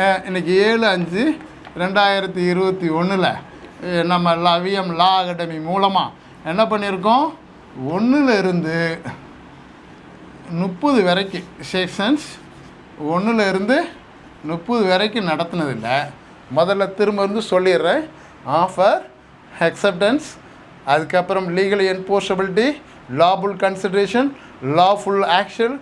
இன்றைக்கி 7/5/2021 நம்ம விஎம் லா அகாடமி மூலமாக என்ன பண்ணியிருக்கோம், 1லேருந்து 30 வரைக்கும் செக்ஷன்ஸ் 1லேருந்து 30 வரைக்கும் நடத்துனதில்லை. முதல்ல திரும்ப சொல்லிடுறேன். ஆஃபர், அக்செப்டன்ஸ், அதுக்கப்புறம் legal enforceability, lawful consideration, lawful action,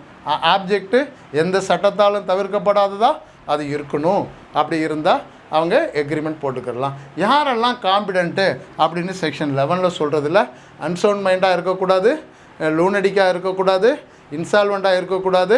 object எந்த சட்டத்தாலும் தவிர்க்கப்படாததா அது இருக்கணும். அப்படி இருந்தால் அவங்க எக்ரிமெண்ட் போட்டுக்கிடலாம். யாரெல்லாம் காம்பிடென்ட்டு அப்படின்னு செக்ஷன் 11 சொல்கிறதில்ல. அன்சவுண்ட் மைண்டாக இருக்கக்கூடாது, லூனடிக்காக இருக்கக்கூடாது, இன்சால்வெண்ட்டாக இருக்கக்கூடாது,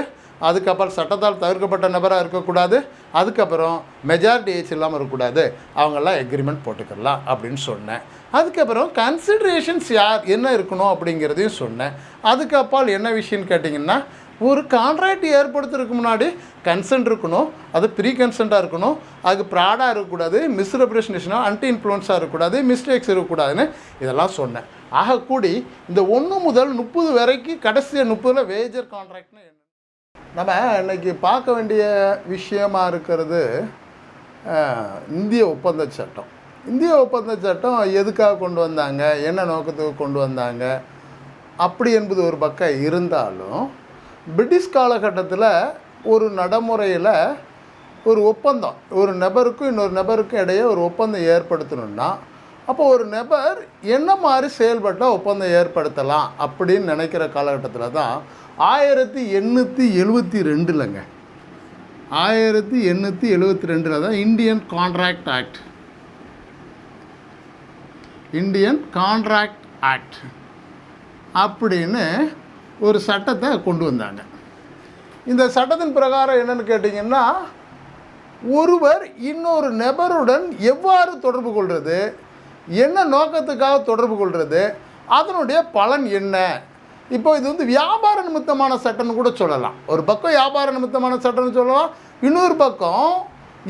அதுக்கப்புறம் சட்டத்தால் தவிர்க்கப்பட்ட நபராக இருக்கக்கூடாது, அதுக்கப்புறம் மெஜாரிட்டி ஏஜ் இல்லாமல் இருக்கக்கூடாது, அவங்கெல்லாம் எக்ரிமெண்ட் போட்டுக்கலாம் அப்படின்னு சொன்னேன். அதுக்கப்புறம் கன்சிடரேஷன்ஸ் யார் என்ன இருக்கணும் அப்படிங்கிறதையும் சொன்னேன். அதுக்கப்பால் என்ன விஷயம்னு கேட்டிங்கன்னா, ஒரு கான்ட்ராக்ட் ஏற்படுத்துறதுக்கு முன்னாடி கன்சென்ட் இருக்கணும், அது ப்ரீ கன்சென்ட்டாக இருக்கணும், அதுக்கு ப்ராடாக இருக்கக்கூடாது, மிஸ்ரெப்ரசன்டேஷனாக அன்டி இன்ஃப்ளூயன்ஸாக இருக்கக்கூடாது, மிஸ்டேக்ஸ் இருக்கக்கூடாதுன்னு இதெல்லாம் சொன்னேன். ஆக கூடி இந்த 1 முதல் 30 வரைக்கும் கடைசி 30 மேஜர் கான்ட்ராக்ட்னு என்ன நம்ம இன்றைக்கி பார்க்க வேண்டிய விஷயமா இருக்கிறது இந்திய ஒப்பந்த சட்டம். இந்திய ஒப்பந்த சட்டம் எதுக்காக கொண்டு வந்தாங்க, என்ன நோக்கத்துக்கு கொண்டு வந்தாங்க அப்படி என்பது ஒரு பக்கம் இருந்தாலும், பிரிட்டிஷ் காலகட்டத்தில் ஒரு நடைமுறையில் ஒரு ஒப்பந்தம், ஒரு நபருக்கும் இன்னொரு நபருக்கும் இடையே ஒரு ஒப்பந்தம் ஏற்படுத்தணுன்னா, அப்போ ஒரு நபர் என்ன மாதிரி செயல்பட்டால் ஒப்பந்தம் ஏற்படுத்தலாம் அப்படின்னு நினைக்கிற காலகட்டத்தில் தான் 1872 1872 தான் Indian contract act, Indian contract act அப்படின்னு ஒரு சட்டத்தை கொண்டு வந்தாங்க. இந்த சட்டத்தின் பிரகாரம் என்னென்னு கேட்டிங்கன்னா, ஒருவர் இன்னொரு நபருடன் எவ்வாறு தொடர்பு கொள்வது, என்ன நோக்கத்துக்காக தொடர்பு கொள்வது, அதனுடைய பலன் என்ன. இப்போ இது வியாபார நிமித்தமான சட்டம்னு கூட சொல்லலாம். ஒரு பக்கம் வியாபார நிமித்தமான சட்டம்னு சொல்லலாம், இன்னொரு பக்கம்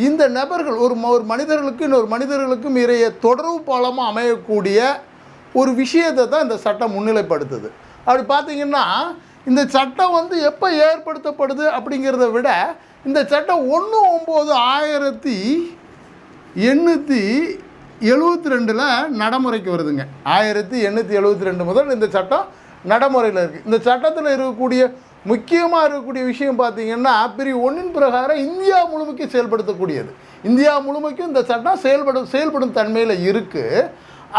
இந்த நபர்கள் ஒரு மனிதர்களுக்கு இன்னொரு மனிதர்களுக்கும் இறைய தொடர்பு பாலமாக அமையக்கூடிய ஒரு விஷயத்தை தான் இந்த சட்டம் முன்னிலைப்படுத்துது. அப்படி பார்த்திங்கன்னா, இந்த சட்டம் எப்போ ஏற்படுத்தப்படுது அப்படிங்கிறத விட இந்த சட்டம் 1/9/1872 நடைமுறைக்கு வருதுங்க. 1872 முதல் இந்த சட்டம் நடைமுறையில் இருக்குது. இந்த சட்டத்தில் இருக்கக்கூடிய முக்கியமாக இருக்கக்கூடிய விஷயம் பார்த்திங்கன்னா, பிரிவு 1 பிரகாரம் இந்தியா முழுமைக்கும் செயல்படுத்தக்கூடியது. இந்தியா முழுமைக்கும் இந்த சட்டம் செயல்படும் தன்மையில் இருக்குது.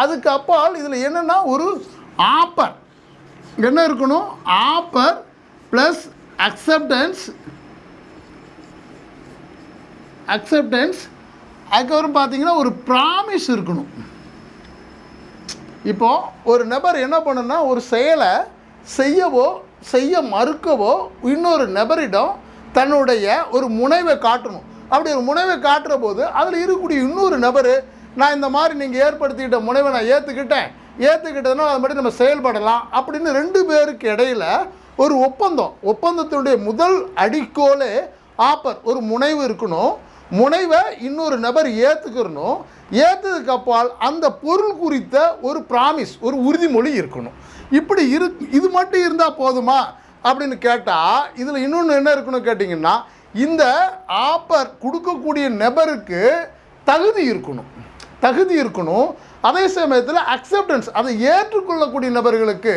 அதுக்கு அப்பால் இதில் என்னென்னா, ஒரு ஆப்பர் என்ன இருக்கணும், ஆப்பர் ப்ளஸ் அக்செப்டன்ஸ், அதுக்கப்புறம் பார்த்திங்கன்னா ஒரு ப்ராமிஸ் இருக்கணும். இப்போது ஒரு நபர் என்ன பண்ணுன்னா, ஒரு செயலை செய்ய மறுக்கவோ இன்னொரு நபரிடம் தன்னுடைய ஒரு முனைவை காட்டணும். அப்படி ஒரு முனைவை காட்டுற போது அதில் இருக்கக்கூடிய இன்னொரு நபர், நான் இந்த மாதிரி நீங்கள் ஏற்படுத்திக்கிட்ட முனைவை நான் ஏற்றுக்கிட்டதுனா அது மட்டும் நம்ம செயல்படலாம் அப்படின்னு 2 பேருக்கு இடையில் ஒரு ஒப்பந்தத்தினுடைய முதல் அடிக்கோலே ஆப்பர், ஒரு முனைவு இருக்கணும். முனைவை இன்னொரு நபர் ஏற்றுக்கணும். ஏற்றதுக்கு அப்பால் அந்த பொருள் குறித்த ஒரு ப்ராமிஸ், ஒரு உறுதிமொழி இருக்கணும். இப்படி இது மட்டும் இருந்தால் போதுமா அப்படின்னு கேட்டால், இதில் இன்னொன்று என்ன இருக்கணும் கேட்டிங்கன்னா, இந்த ஆப்பர் கொடுக்கக்கூடிய நபருக்கு தகுதி இருக்கணும். அதே சமயத்தில் அக்செப்டன்ஸ், அதை ஏற்றுக்கொள்ளக்கூடிய நபர்களுக்கு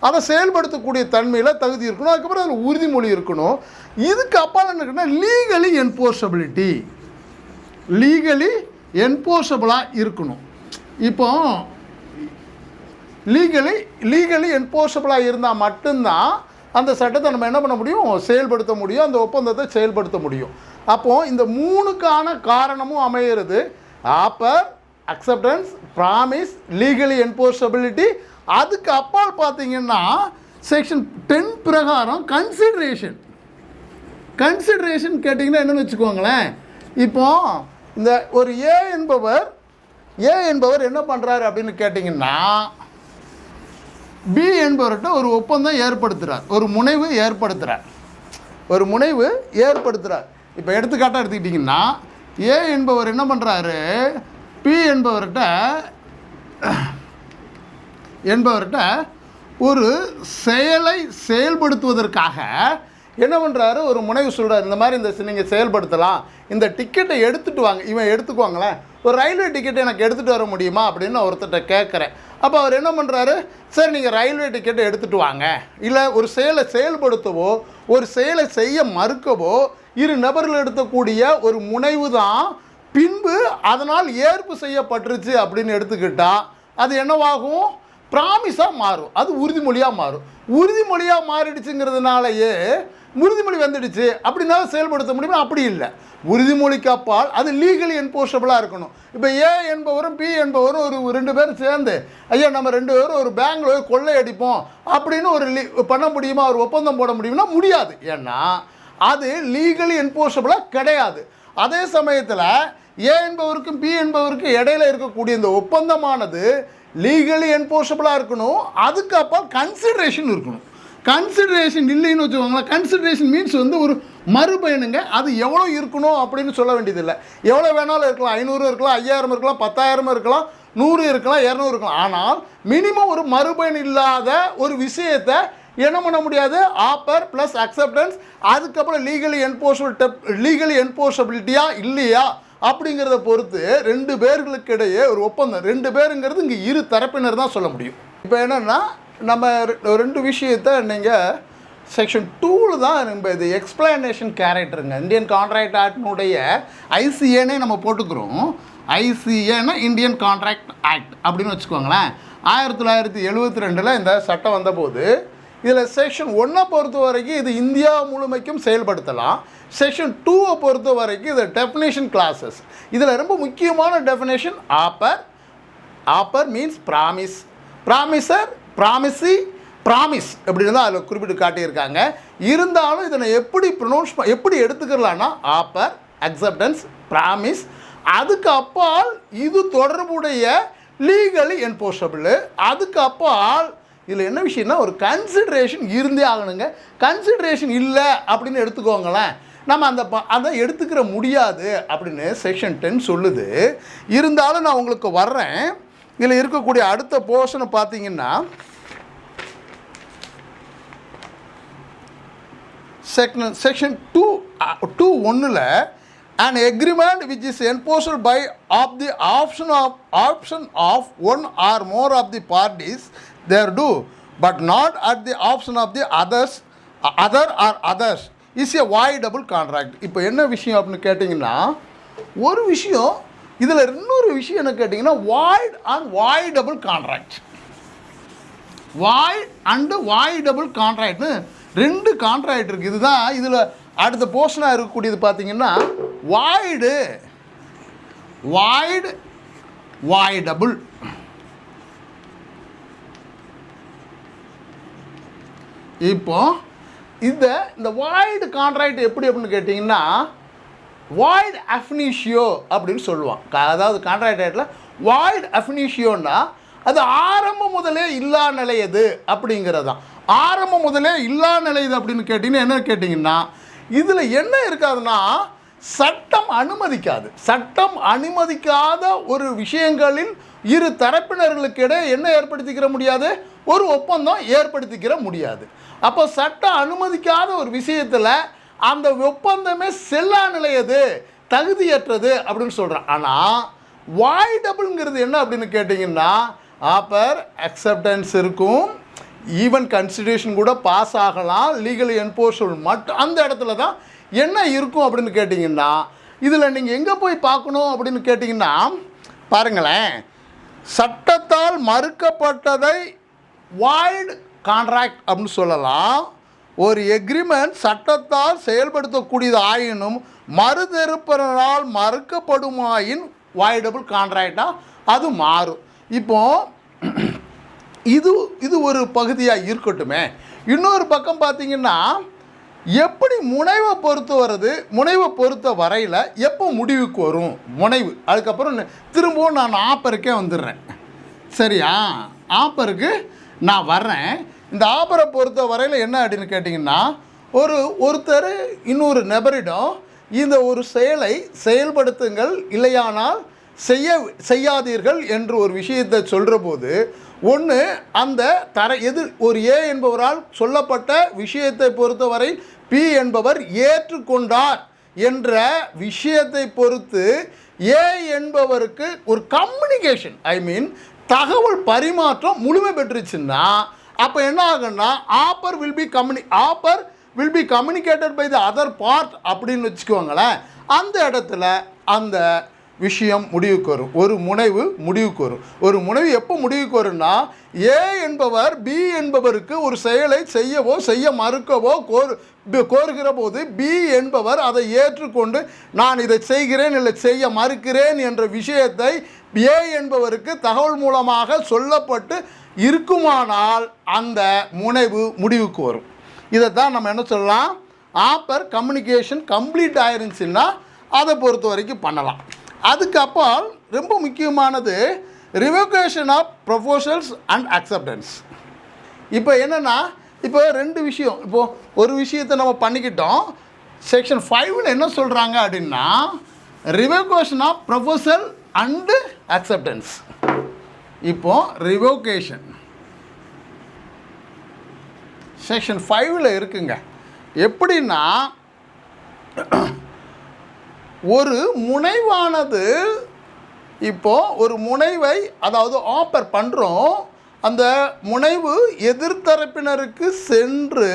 அதை செயல்படுத்தக்கூடிய தன்மையில் தகுதி இருக்கணும். அதுக்கப்புறம் அதில் உறுதிமொழி இருக்கணும். இதுக்கு அப்பால் என்ன, லீகலி என்ஃபோர்ஸபிளாக இருக்கணும். இப்போ லீகலி என்ஃபோர்ஸபிளாக இருந்தால் மட்டும்தான் அந்த சட்டத்தை நம்ம என்ன பண்ண முடியும், செயல்படுத்த முடியும், அந்த ஒப்பந்தத்தை செயல்படுத்த முடியும். அப்போது இந்த 3க்கான காரணமும் அமைகிறது. Offer, acceptance, promise, legally enforceability. அதுக்கு அப்பால் பார்த்திங்கன்னா செக்ஷன் 10 பிரகாரம் கன்சிடரேஷன் கேட்டிங்கன்னா என்னென்னு வச்சுக்கோங்களேன். இப்போது இந்த ஒரு ஏ என்பவர் என்ன பண்ணுறாரு அப்படின்னு கேட்டிங்கன்னா, பி என்பவர்கிட்ட ஒரு ஒப்பந்தம் ஏற்படுத்துகிறார், ஒரு முனைவு ஏற்படுத்துகிறார். இப்போ எடுத்துக்காட்டாக எடுத்துக்கிட்டிங்கன்னா, ஏ என்பவர் என்ன பண்ணுறாரு, பி என்பவர்கிட்ட ஒரு செயலை செயல்படுத்துவதற்காக என்ன பண்ணுறாரு, ஒரு முனைவு சொல்கிறார், இந்த மாதிரி நீங்கள் செயல்படுத்தலாம், இந்த டிக்கெட்டை எடுத்துகிட்டு வாங்க. இவன் எடுத்துக்குவாங்களேன், ஒரு ரயில்வே டிக்கெட்டை எனக்கு எடுத்துகிட்டு வர முடியுமா அப்படின்னு நான் ஒருத்தர்கிட்ட கேட்குறேன். அப்போ அவர் என்ன பண்ணுறாரு, சரி நீங்கள் ரயில்வே டிக்கெட்டை எடுத்துகிட்டு வாங்க. இல்லை ஒரு செயலை செயல்படுத்தவோ ஒரு செயலை செய்ய மறுக்கவோ இரு நபர்கள் எடுக்கக்கூடிய ஒரு முனைவு தான் பின்பு அதனால் ஏற்பு செய்யப்பட்டுருச்சு அப்படின்னு எடுத்துக்கிட்டால் அது என்னவாகும், ப்ராமிஸாக மாறும், அது உறுதிமொழியாக மாறும். உறுதிமொழியாக மாறிடுச்சுங்கிறதுனாலயே உறுதிமொழி வந்துடுச்சு அப்படின்னா செயல்படுத்த முடியுமா? அப்படி இல்லை. உறுதிமொழிக்கு அப்பால் அது லீகலி என்ஃபோர்ஸபிளாக இருக்கணும். இப்போ ஏ என்பவரும் பி என்பவரும் ஒரு 2 பேரும் சேர்ந்து ஐயா நம்ம 2 பேரும் ஒரு பேங்கில் கொள்ளை அடிப்போம் அப்படின்னு ஒரு பண்ண முடியுமா, ஒரு ஒப்பந்தம் போட முடியும்னா முடியாது. ஏன்னா அது லீகலி என்ஃபோர்ஸபிளாக கிடையாது. அதே சமயத்தில் ஏ என்பவருக்கும் பி என்பவருக்கும் இடையில இருக்கக்கூடிய இந்த ஒப்பந்தமானது லீகலி என்ஃபோர்ஸபிளாக இருக்கணும். அதுக்கு அப்பால் கன்சிடரேஷன் இருக்கணும். கன்சிடரேஷன் இல்லைன்னு வச்சுக்கோங்களேன். கன்சிடரேஷன் மீன்ஸ் ஒரு மறுபயனுங்க. அது எவ்வளோ இருக்கணும் அப்படின்னு சொல்ல வேண்டியதில்லை. எவ்வளோ வேணாலும் இருக்கலாம், 500 இருக்கலாம், 5000 இருக்கலாம், 10,000 இருக்கலாம், 100 இருக்கலாம், 200 இருக்கலாம். ஆனால் மினிமம் ஒரு மறுபயன் இல்லாத ஒரு விஷயத்தை என்ன பண்ண முடியாது, ஆப்பர் ப்ளஸ் அக்செப்டன்ஸ், அதுக்கப்புறம் லீகலி என்ஃபோர்ஸபிலிட்டியா இல்லையா அப்படிங்கிறத பொறுத்து 2 பேர்களுக்கு இடையே ஒரு ஒப்பந்தம். 2 பேருங்கிறது இங்கே இரு தரப்பினர் தான் சொல்ல முடியும். இப்போ என்னென்னா நம்ம 2 விஷயத்தை நீங்கள் செக்ஷன் 2 தான் நம்ம இது எக்ஸ்பிளனேஷன் கேரக்டருங்க. இந்தியன் கான்ட்ராக்ட் ஆக்டினுடைய ஐசிஏனே நம்ம போட்டுக்கிறோம். ஐசிஏன்னா இந்தியன் கான்ட்ராக்ட் ஆக்ட் அப்படின்னு வச்சுக்கோங்களேன். 1972 இந்த சட்டம் வந்தபோது இதில் செக்ஷன் 1 பொறுத்த வரைக்கும் இது இந்தியா முழுமைக்கும் செயல்படுத்தலாம். செக்ஷன் 2 பொறுத்த வரைக்கும் இது டெஃபினேஷன் கிளாஸஸ். இதில் ரொம்ப முக்கியமான definition offer means promise, promisor, promisee, promise அப்படின்னு தான் அதில் குறிப்பிட்டு காட்டியிருக்காங்க. இருந்தாலும் இதனை எப்படி எடுத்துக்கலான்னா ஆப்பர், அக்செப்டன்ஸ், ப்ராமிஸ், அதுக்கு அப்பால் இது தொடர்புடைய லீகலி என்ஃபோர்ஸபிள். அதுக்கு அப்பால் இதில் என்ன விஷயம்னா ஒரு கன்சிடரேஷன் இருந்தே ஆகணுங்க. கன்சிடரேஷன் இல்லை அப்படின்னு எடுத்துக்கோங்களேன், நம்ம அதை எடுத்துக்கிற முடியாது அப்படின்னு செக்ஷன் 10 சொல்லுது. இருந்தாலும் நான் உங்களுக்கு வர்றேன். இதில் இருக்கக்கூடிய அடுத்த போர்ஷனை பார்த்தீங்கன்னா section 2(1)ல் an agreement which is enforced by of the option of one or more of the parties thereto but not at the option of the other or others is a voidable contract. இப்போ என்ன விஷயம் அப்படின்னு கேட்டிங்கன்னா, ஒரு விஷயம் இதில் இன்னொரு விஷயம் என்ன கேட்டிங்கன்னா void and voidable contract. Void and voidable கான்ட்ராக்ட்னு 2 கான்ட்ராக்ட் இருக்குது. இதுதான் இதில் அடுத்த போர்ஷனாக இருக்கக்கூடியது. பார்த்தீங்கன்னா வாய்டபிள். இப்போ இந்த வாய்டு கான்ட்ராக்ட் எப்படி அப்படின்னு கேட்டிங்கன்னா வாய்ட் அஃபினிஷியோ அப்படின்னு சொல்லுவான். அதாவது கான்ட்ராக்டில் வாய்ட் அஃபினிஷியோன்னா அது ஆரம்பம் முதலே இல்லா நிலையது அப்படிங்கிறது தான். ஆரம்பம் முதலே இல்லா நிலையது அப்படின்னு கேட்டிங்கன்னா என்ன கேட்டிங்கன்னா இதில் என்ன இருக்காதுன்னா சட்டம் அனுமதிக்காது. சட்டம் அனுமதிக்காத ஒரு விஷயங்களில் இரு தரப்பினர்களுக்கிடையே என்ன ஏற்படுத்திக்கிற முடியாது, ஒரு ஒப்பந்தம் ஏற்படுத்திக்கிற முடியாது. அப்போ சட்டம் அனுமதிக்காத ஒரு விஷயத்தில் அந்த ஒப்பந்தமே செல்லா நிலையது, தகுதியற்றது அப்படின்னு சொல்கிறான். ஆனால் வாய்டபிள்ங்கிறது என்ன அப்படின்னு கேட்டிங்கன்னா ஆப்பர் அக்செப்டன்ஸ் இருக்கும், ஈவன் கன்சிடரேஷன் கூட பாஸ் ஆகலாம், லீகலி என்ஃபோர்ஸபிள் மட்டும். அந்த இடத்துல தான் என்ன இருக்கும் அப்படின்னு கேட்டிங்கன்னா இதில் நீங்கள் எங்கே போய் பார்க்கணும் அப்படின்னு கேட்டிங்கன்னா பாருங்களேன், சட்டத்தால் மறுக்கப்பட்டதை வாய்டு கான்ட்ராக்ட் அப்படின்னு சொல்லலாம். ஒரு எக்ரிமெண்ட் சட்டத்தால் செயல்படுத்தக்கூடியது ஆயினும் மறுதரப்பினரால் மறுக்கப்படுமாயின் வாய்டபிள் கான்ட்ராக்டாக அது மாறும். இப்போது இது ஒரு பகுதியாக இருக்கட்டுமே. இன்னொரு பக்கம் பார்த்திங்கன்னா எப்படி முனைவை பொறுத்த வரையில் எப்போ முடிவுக்கு வரும் முனைவு, அதுக்கப்புறம் திரும்பவும் நான் ஆப்பருக்கே வந்துடுறேன். சரியா, ஆப்பருக்கு நான் வர்றேன். இந்த ஆப்பரை பொறுத்த வரையில் என்ன அப்படின்னு கேட்டிங்கன்னா ஒருத்தர் இன்னொரு நபரிடம் இந்த ஒரு செயலை செயல்படுத்துங்கள், இல்லையானால் செய்யாதீர்கள் என்று ஒரு விஷயத்தை சொல்கிற போது ஒன்று அந்த ஒரு ஏ என்பவரால் சொல்லப்பட்ட விஷயத்தை பொறுத்தவரை பி என்பவர் ஏற்றுக்கொண்டார் என்ற விஷயத்தை பொறுத்து ஏ என்பவருக்கு ஒரு கம்யூனிகேஷன் தகவல் பரிமாற்றம் முழுமை பெற்றுச்சுன்னா அப்போ என்ன ஆகுன்னா offer will be communicated by the other part அப்படின்னு வச்சுக்கோங்களேன். அந்த இடத்துல அந்த விஷயம் முடிவுக்கு வரும், ஒரு முனைவு முடிவுக்கு வரும். ஒரு முனைவு எப்போ முடிவுக்கு வரும்னா ஏ என்பவர் பி என்பவருக்கு ஒரு செயலை செய்யவோ செய்ய மறுக்கவோ கோருகிற போது பி என்பவர் அதை ஏற்றுக்கொண்டு நான் இதை செய்கிறேன் இல்லை செய்ய மறுக்கிறேன் என்ற விஷயத்தை ஏ என்பவருக்கு தகவல் மூலமாக சொல்லப்பட்டு இருக்குமானால் அந்த முனைவு முடிவுக்கு வரும். இதை தான் நம்ம என்ன சொல்லலாம், ஆப்பர் கம்யூனிகேஷன் கம்ப்ளீட் ஆயிருந்துச்சுன்னா அதை பொறுத்த வரைக்கும் பண்ணலாம். அதுக்கப்புறம் ரொம்ப முக்கியமானது revocation of proposals and acceptance. இப்போ என்னென்னா இப்போ ரெண்டு விஷயம், இப்போது ஒரு விஷயத்தை நம்ம பண்ணிக்கிட்டோம். செக்ஷன் 5ல் என்ன சொல்கிறாங்க அப்படின்னா revocation of proposal and acceptance. இப்போது ரிவோகேஷன் செக்ஷன் 5ல் இருக்குங்க. எப்படின்னா ஒரு முனைவானது இப்போது ஒரு முனைவை அதாவது ஆப்பர் பண்ணுறோம், அந்த முனைவு எதிர்த்தரப்பினருக்கு சென்று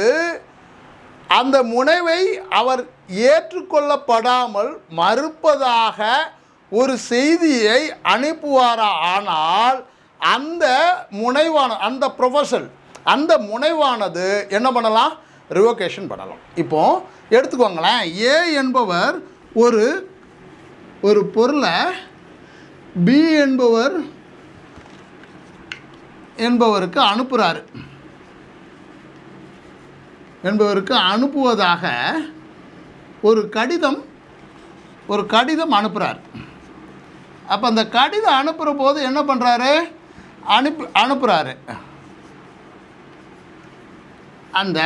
அந்த முனைவை அவர் ஏற்றுக்கொள்ளப்படாமல் மறுப்பதாக ஒரு செய்தியை அனுப்புவாரா ஆனால் அந்த அந்த முனைவானது என்ன பண்ணலாம், ரிவோகேஷன் பண்ணலாம். இப்போது எடுத்துக்கோங்களேன், ஏ என்பவர் ஒரு பொருளை பி என்பவருக்கு அனுப்புவதாக ஒரு கடிதம் அனுப்புகிறார். அப்போ அந்த கடிதம் அனுப்புகிற போது என்ன பண்ணுறாரு, அனுப்புகிறாரு. அந்த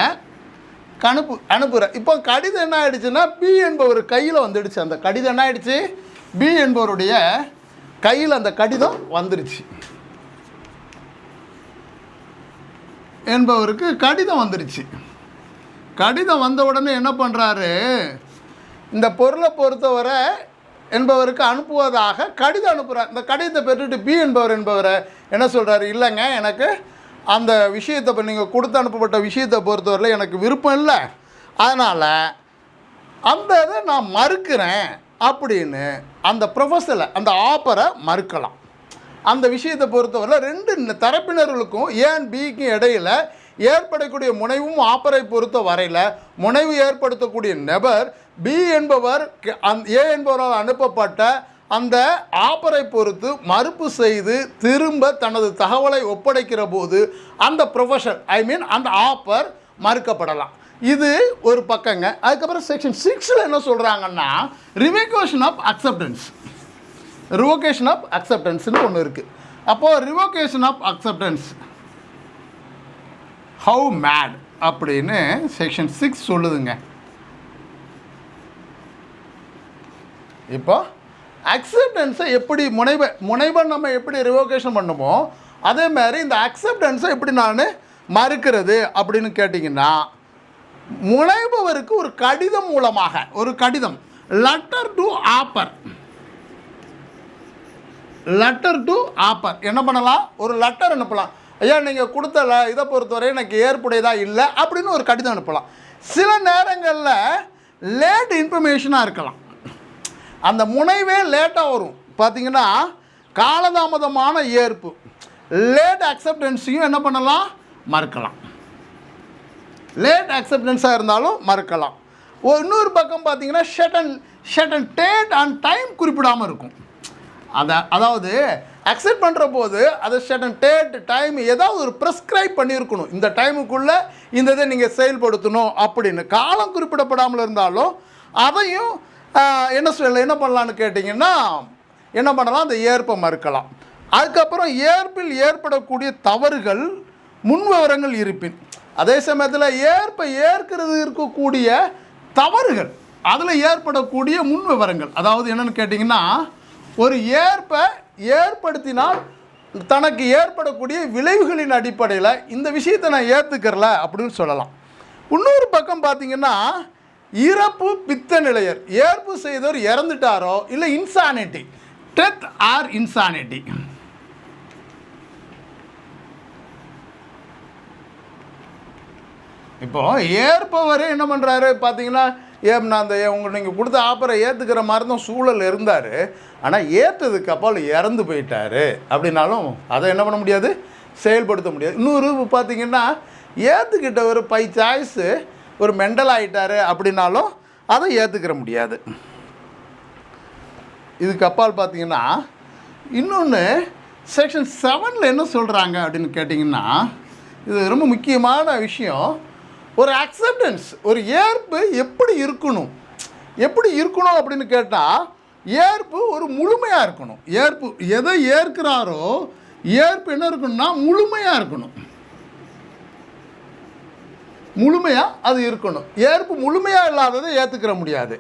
அனுப்புகிற இப்போ கடிதம் என்ன ஆகிடுச்சுன்னா பி என்பவர் கையில் வந்துடுச்சு. அந்த கடிதம் என்ன ஆகிடுச்சு, பி என்பவருடைய கையில் அந்த கடிதம் வந்துடுச்சு. என்பவருக்கு கடிதம் வந்துடுச்சு. கடிதம் வந்த உடனே என்ன பண்ணுறாரு, இந்த பொருளை பொறுத்தவரை என்பவருக்கு அனுப்புவதாக கடிதம் அனுப்புகிறார். இந்த கடிதத்தை பெற்றுட்டு பி என்பவரை என்ன சொல்கிறாரு, இல்லைங்க எனக்கு அந்த விஷயத்தை இப்போ நீங்கள் கொடுத்து அனுப்பப்பட்ட விஷயத்தை பொறுத்தவரையில் எனக்கு விருப்பம் இல்லை, அதனால் அந்த இதை நான் மறுக்கிறேன் அப்படின்னு அந்த ப்ரொபோசலை அந்த ஆப்பரை மறுக்கலாம். அந்த விஷயத்தை பொறுத்தவரையில் ரெண்டு தரப்பினர்களுக்கும் ஏன் பிக்கும் இடையில் ஏற்படக்கூடிய முனைவும் ஆப்பரை பொறுத்த வரையில் முனைவு ஏற்படுத்தக்கூடிய நபர் பி என்பவர் ஏ என்பவரால் அனுப்பப்பட்ட அந்த ஆப்பரை பொறுத்து மறுப்பு செய்து திரும்ப தனது தகவலை ஒப்படைக்கிற போது அந்த ப்ரொஃபஷன் அந்த ஆப்பர் மறுக்கப்படலாம். இது ஒரு பக்கங்க. அதுக்கப்புறம் செக்ஷன் 6ல் என்ன சொல்கிறாங்கன்னா ரிவோகேஷன் ஆஃப் அக்செப்டன்ஸ்னு ஒன்று இருக்குது. அப்போது revocation of acceptance how made அப்படின்னு செக்ஷன் 6 சொல்லுதுங்க. இப்போ அக்செப்டன்ஸை எப்படி முனைவை நம்ம எப்படி ரிவோகேஷன் பண்ணுமோ அதே மாதிரி இந்த அக்செப்டன்ஸை எப்படி நான் மறுக்கிறது அப்படின்னு கேட்டிங்கன்னா முனைபவருக்கு ஒரு கடிதம் மூலமாக லெட்டர் டு ஆப்பர் என்ன பண்ணலாம், ஒரு லெட்டர் அனுப்பலாம். ஐயா நீங்கள் கொடுத்த இதை பொறுத்தவரை எனக்கு ஏற்புடையதாக இல்லை அப்படின்னு ஒரு கடிதம் அனுப்பலாம். சில நேரங்களில் லேட் இன்ஃபர்மேஷனாக இருக்கலாம், அந்த முனைவே லேட்டாக வரும். பார்த்திங்கன்னா காலதாமதமான ஏற்பு லேட் அக்செப்டன்ஸையும் என்ன பண்ணலாம், மறுக்கலாம். லேட் அக்செப்டன்ஸாக இருந்தாலும் மறுக்கலாம். இன்னொரு பக்கம் பார்த்திங்கன்னா shut and date and time குறிப்பிடாமல் இருக்கும். அதாவது அக்செப்ட் பண்ணுற போது அதை ஷட் அண்ட் டேட் டைம் ஏதாவது ஒரு ப்ரெஸ்கிரைப் பண்ணியிருக்கணும், இந்த டைமுக்குள்ளே இந்த இதை நீங்கள் செயல்படுத்தணும் அப்படின்னு. காலம் குறிப்பிடப்படாமல் இருந்தாலும் அதையும் என்ன பண்ணலான்னு கேட்டிங்கன்னா என்ன பண்ணலாம், அந்த ஏற்பை மறுக்கலாம். அதுக்கப்புறம் ஏற்பில் ஏற்படக்கூடிய தவறுகள் முன்விவரங்கள் இருப்பின், அதே சமயத்தில் ஏற்பை ஏற்கிறது இருக்கக்கூடிய தவறுகள் அதில் ஏற்படக்கூடிய முன்விவரங்கள். அதாவது என்னென்னு கேட்டிங்கன்னா ஒரு ஏற்பை ஏற்படுத்தினால் தனக்கு ஏற்படக்கூடிய விளைவுகளின் அடிப்படையில் இந்த விஷயத்தை நான் ஏற்றுக்கிறல அப்படின்னு சொல்லலாம். இன்னொரு பக்கம் பார்த்திங்கன்னா இறப்பு பித்த நிலையர், ஏற்பு செய்தவர் இறந்துட்டாரோ இல்லை இன்சானிட்டி, டெத் ஆர் இன்சானிட்டி. இப்போது ஏற்பவரே என்ன பண்ணுறாரு பார்த்தீங்கன்னா, நான் அந்த நீங்கள் கொடுத்த ஆப்பரை ஏற்றுக்கிற மாதிரி தான் சூழல் இருந்தார், ஆனால் ஏற்றதுக்கு அப்பால் இறந்து போயிட்டார் அப்படின்னாலும் அதை என்ன பண்ண முடியாது, செயல்படுத்த முடியாது. இன்னொரு பார்த்திங்கன்னா ஏற்றுக்கிட்டவர் பை சாய்ஸு ஒரு மெண்டல் ஆகிட்டார் அப்படின்னாலும் அதை ஏற்றுக்கிற முடியாது. இதுக்கு அப்பால் பார்த்திங்கன்னா இன்னொன்று செக்ஷன் 7 என்ன சொல்கிறாங்க அப்படின்னு கேட்டிங்கன்னா, இது ரொம்ப முக்கியமான விஷயம். ஒரு அக்செப்டன்ஸ், ஒரு ஏற்பு எப்படி இருக்கணும் அப்படின்னு கேட்டால், ஏற்பு ஒரு முழுமையாக இருக்கணும். ஏற்பு எதை ஏற்கிறாரோ ஏற்பு என்ன இருக்கணும்னா முழுமையாக இருக்கணும், முழுமையாக அது இருக்கணும். ஏற்பு முழுமையாக இல்லாததை ஏற்றுக்கிற முடியாது.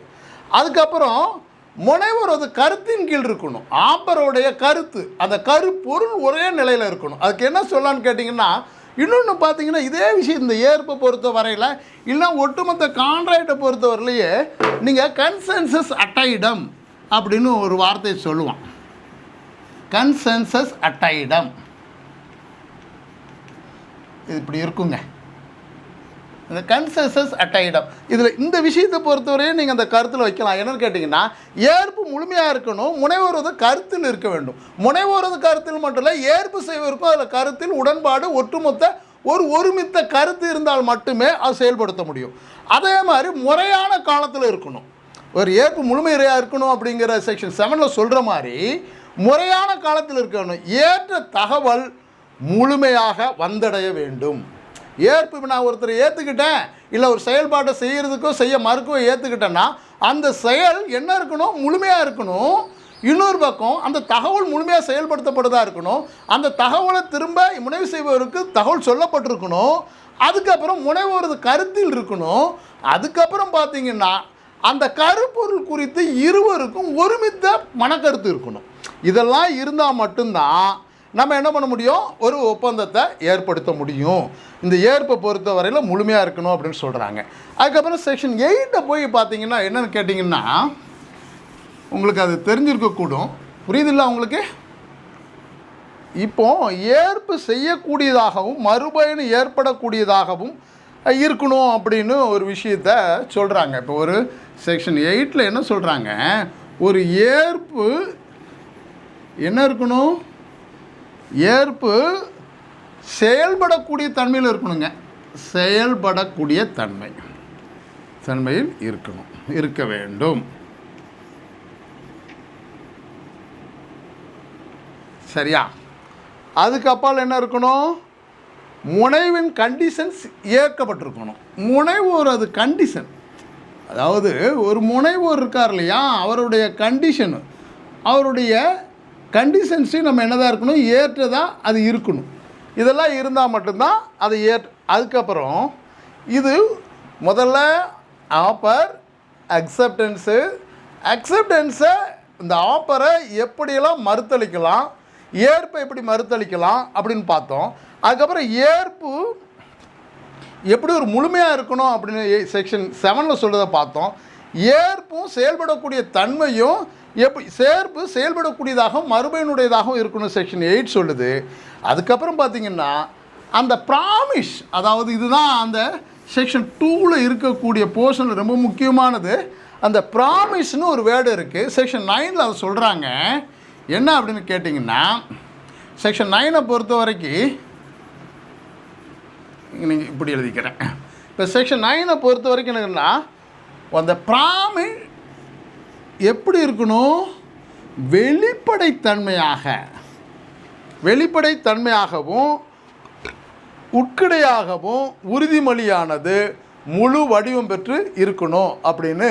அதுக்கப்புறம் முனைவர் அது கருத்தின் கீழ் இருக்கணும். ஆப்பருடைய கருத்து, அந்த கருப்பொருள் ஒரே நிலையில் இருக்கணும். அதுக்கு என்ன சொல்லலான்னு கேட்டிங்கன்னா, இன்னொன்று பார்த்தீங்கன்னா இதே விஷயம் இந்த ஏற்பை பொறுத்த வரையில் இல்லை ஒட்டுமொத்த கான்ட்ராக்டை பொறுத்த வரையிலேயே நீங்கள் கன்சென்சஸ் அட்டைடம் அப்படின்னு ஒரு வார்த்தையை சொல்லுவான். கன்சென்சஸ் அட்டைடம் இது இப்படி இருக்குங்க, இந்த கன்சென்சஸ் அட்டைடம். இதில் இந்த விஷயத்தை பொறுத்தவரையும் நீங்கள் அந்த கருத்தில் வைக்கலாம். என்னென்னு கேட்டிங்கன்னா, ஏற்பு முழுமையாக இருக்கணும், முனைவோரது கருத்தில் இருக்க வேண்டும். முனைவோரது கருத்தில் மட்டும் இல்லை, ஏற்பு செய்வதற்கும் அதில் கருத்தில் உடன்பாடு ஒட்டுமொத்த ஒருமித்த கருத்து இருந்தால் மட்டுமே அது செயல்படுத்த முடியும். அதே மாதிரி முறையான காலத்தில் இருக்கணும். ஒரு ஏற்பு முழுமையாக இருக்கணும் அப்படிங்கிற செக்ஷன் 7 சொல்கிற மாதிரி முறையான காலத்தில் இருக்கணும். ஏற்ற தகவல் முழுமையாக வந்தடைய வேண்டும். ஏற்பு இப்போ நான் ஒருத்தரை ஏற்றுக்கிட்டேன், இல்லை ஒரு செயல்பாட்டை செய்கிறதுக்கோ செய்ய மறுக்கவோ ஏற்றுக்கிட்டேன்னா அந்த செயல் என்ன இருக்கணும், முழுமையாக இருக்கணும். இன்னொரு பக்கம் அந்த தகவல் முழுமையாக செயல்படுத்தப்படுறதா இருக்கணும். அந்த தகவலை திரும்ப முனைவு செய்பவருக்கு தகவல் சொல்லப்பட்டிருக்கணும். அதுக்கப்புறம் முனைவோரது கருத்தில் இருக்கணும். அதுக்கப்புறம் பார்த்திங்கன்னா அந்த கருப்பொருள் குறித்து இருவருக்கும் ஒருமித்த மனக்கருத்து இருக்கணும். இதெல்லாம் இருந்தால் மட்டும்தான் நம்ம என்ன பண்ண முடியும், ஒரு ஒப்பந்தத்தை ஏற்படுத்த முடியும். இந்த ஏற்பை பொறுத்த வரையில் முழுமையாக இருக்கணும் அப்படின்னு சொல்கிறாங்க. அதுக்கப்புறம் செக்ஷன் 8 போய் பார்த்தீங்கன்னா என்னென்னு கேட்டிங்கன்னா, உங்களுக்கு அது தெரிஞ்சிருக்கக்கூடும், புரியுதில்ல உங்களுக்கு? இப்போ ஏற்பு செய்யக்கூடியதாகவும் மறுபயன் ஏற்படக்கூடியதாகவும் இருக்கணும் அப்படின்னு ஒரு விஷயத்தை சொல்கிறாங்க. இப்போ ஒரு செக்ஷன் 8 என்ன சொல்கிறாங்க, ஒரு ஏற்பு என்ன இருக்கணும், ஏற்பு செயல்படக்கூடிய தன்மையில் இருக்கணுங்க. செயல்படக்கூடிய தன்மையில் இருக்க வேண்டும். சரியா? அதுக்கப்பால் என்ன இருக்கணும், முனைவின் கண்டிஷன்ஸ் ஏற்கப்பட்டிருக்கணும். முனைவோர் அது கண்டிஷன், அதாவது ஒரு முனைவோர் இருக்கார் இல்லையா, அவருடைய கண்டிஷனு, அவருடைய கண்டிஷன்ஸையும் நம்ம என்னதான் இருக்கணும், ஏற்றதாக அது இருக்கணும். இதெல்லாம் இருந்தால் மட்டும்தான் அதை அதுக்கப்புறம் இது முதல்ல ஆப்பர் அக்செப்டன்ஸை இந்த ஆப்பரை எப்படியெல்லாம் மறுத்தளிக்கலாம், ஏற்பை எப்படி மறுத்தளிக்கலாம் அப்படின்னு பார்த்தோம். அதுக்கப்புறம் ஏற்பு எப்படி ஒரு முழுமையாக இருக்கணும் அப்படின்னு செக்ஷன் 7 சொல்கிறத பார்த்தோம். ஏற்பும் செயல்படக்கூடிய தன்மையும் சேர்ப்பு செயல்படக்கூடியதாகவும் மறுபயனுடையதாகவும் இருக்கணும் செக்ஷன் 8 சொல்லுது. அதுக்கப்புறம் பார்த்திங்கன்னா அந்த ப்ராமிஸ், அதாவது இதுதான் அந்த செக்ஷன் 2 இருக்கக்கூடிய போர்ஷனில் ரொம்ப முக்கியமானது. அந்த ப்ராமிஸ்னு ஒரு வேர்டு இருக்குது, செக்ஷன் 9 அதை சொல்கிறாங்க. என்ன அப்படின்னு கேட்டிங்கன்னா, செக்ஷன் 9 பொறுத்த வரைக்கும் நீங்கள் இப்படி எழுதிக்கிறேன். இப்போ செக்ஷன் 9 பொறுத்த வரைக்கும் என்னன்னா, அந்த ப்ராமிஸ் எப்படி இருக்கணும், வெளிப்படைத்தன்மையாகவும் உட்கிடையாகவும் உறுதிமொழியானது முழு வடிவம் பெற்று இருக்கணும் அப்படின்னு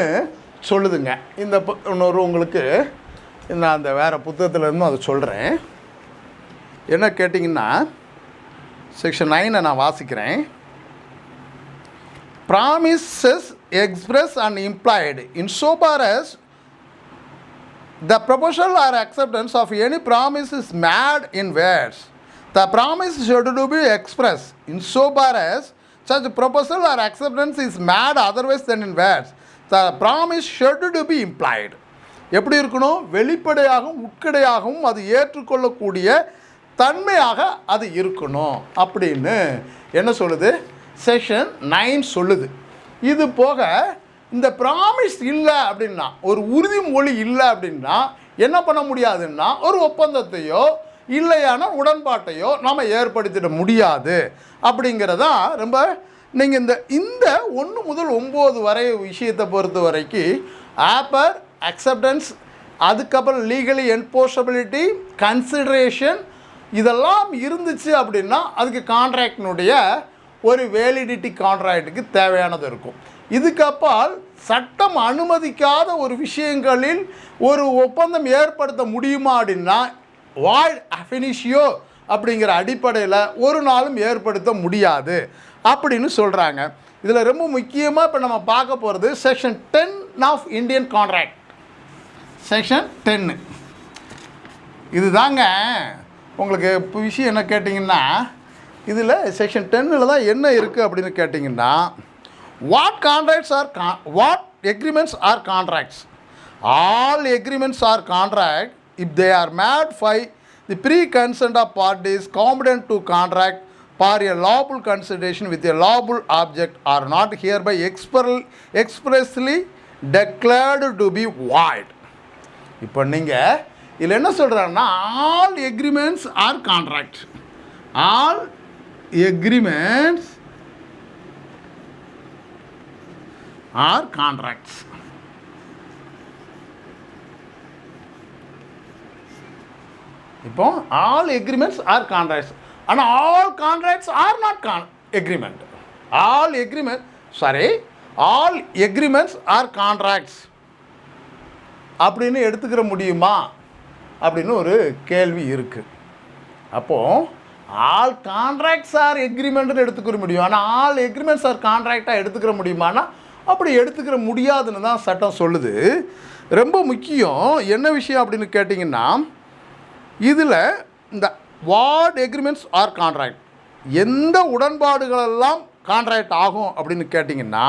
சொல்லுதுங்க. இந்த இன்னொரு உங்களுக்கு நான் அந்த வேறு புத்தகத்துலேருந்து அதை சொல்கிறேன். என்ன கேட்டிங்கன்னா, செக்ஷன் 9 நான் வாசிக்கிறேன். Promises express and implied in so far as The proposal or acceptance of any promise is made in words. The promise should to be expressed insofar as such proposal or acceptance is made otherwise than in words. The promise should to be implied. எப்படி இருக்கணும்? வெளிப்படையாகவும் உட்கடையாகவும் அது ஏற்றுக்கொள்ளக்கூடிய தன்மையாக அது இருக்கணும் அப்படின்னு என்ன சொல்லுது? செக்ஷன் 9 சொல்லுது. இது போக இந்த ப்ராமிஸ் இல்லை அப்படின்னா, ஒரு உறுதிமொழி இல்லை அப்படின்னா என்ன பண்ண முடியாதுன்னா, ஒரு ஒப்பந்தத்தையோ இல்லையான உடன்பாட்டையோ நாம் ஏற்படுத்திட முடியாது அப்படிங்கிறதான் ரொம்ப நீங்கள் இந்த 1 முதல் 9 வரை விஷயத்தை பொறுத்த வரைக்கும் ஆப்பர் அக்செப்டன்ஸ், அதுக்கப்புறம் லீகலி என்ஃபோர்ஸபிலிட்டி, கன்சிடரேஷன் இதெல்லாம் இருந்துச்சு அப்படின்னா அதுக்கு கான்ட்ராக்டினுடைய ஒரு வேலிடிட்டி கான்ட்ராக்டுக்கு தேவையானது இருக்கும். இதுக்கப்பால் சட்டம் அனுமதிக்காத ஒரு விஷயங்களில் ஒரு ஒப்பந்தம் ஏற்படுத்த முடியுமா அப்படின்னா வாய்ட் அஃபினிஷியோ அப்படிங்கிற அடிப்படையில் ஒரு நாளும் ஏற்படுத்த முடியாது அப்படின்னு சொல்கிறாங்க. இதில் ரொம்ப முக்கியமாக இப்போ நம்ம பார்க்க போகிறது section 10 of Indian contract. Section 10 இதுதாங்க உங்களுக்கு இப்போ விஷயம் என்ன கேட்டிங்கன்னா, இதில் செக்ஷன் 10 தான் என்ன இருக்குது அப்படின்னு கேட்டிங்கன்னா, what agreements are contracts. All agreements are contract if they are made by the pre-consent of parties competent to contract for a lawful consideration with a lawful object are not hereby expressly declared to be void. இப்போ நீங்கள் இதில் என்ன சொல்கிறாங்கன்னா, all agreements are contract. All agreements are contracts. இப்போ all agreements are contracts. ஆனால் all contracts are not agreement. All agreements are contracts அப்படின்னு எடுத்துக்கிற முடியுமா அப்படின்னு ஒரு கேள்வி இருக்குது. அப்போது ஆல் கான்ட்ராக்ட்ஸ் ஆர் எக்ரிமெண்ட்னு எடுத்துக்கிற முடியும், ஆனால் ஆல் எக்ரிமெண்ட்ஸ் ஆர் கான்ட்ராக்டாக எடுத்துக்கிற முடியுமானா அப்படி எடுத்துக்கிற முடியாதுன்னு தான் சட்டம் சொல்லுது. ரொம்ப முக்கியம் என்ன விஷயம் அப்படின்னு கேட்டிங்கன்னா, இதில் இந்த வாட் எக்ரிமெண்ட்ஸ் ஆர் கான்ட்ராக்ட் எந்த உடன்பாடுகளெல்லாம் கான்ட்ராக்ட் ஆகும் அப்படின்னு கேட்டிங்கன்னா,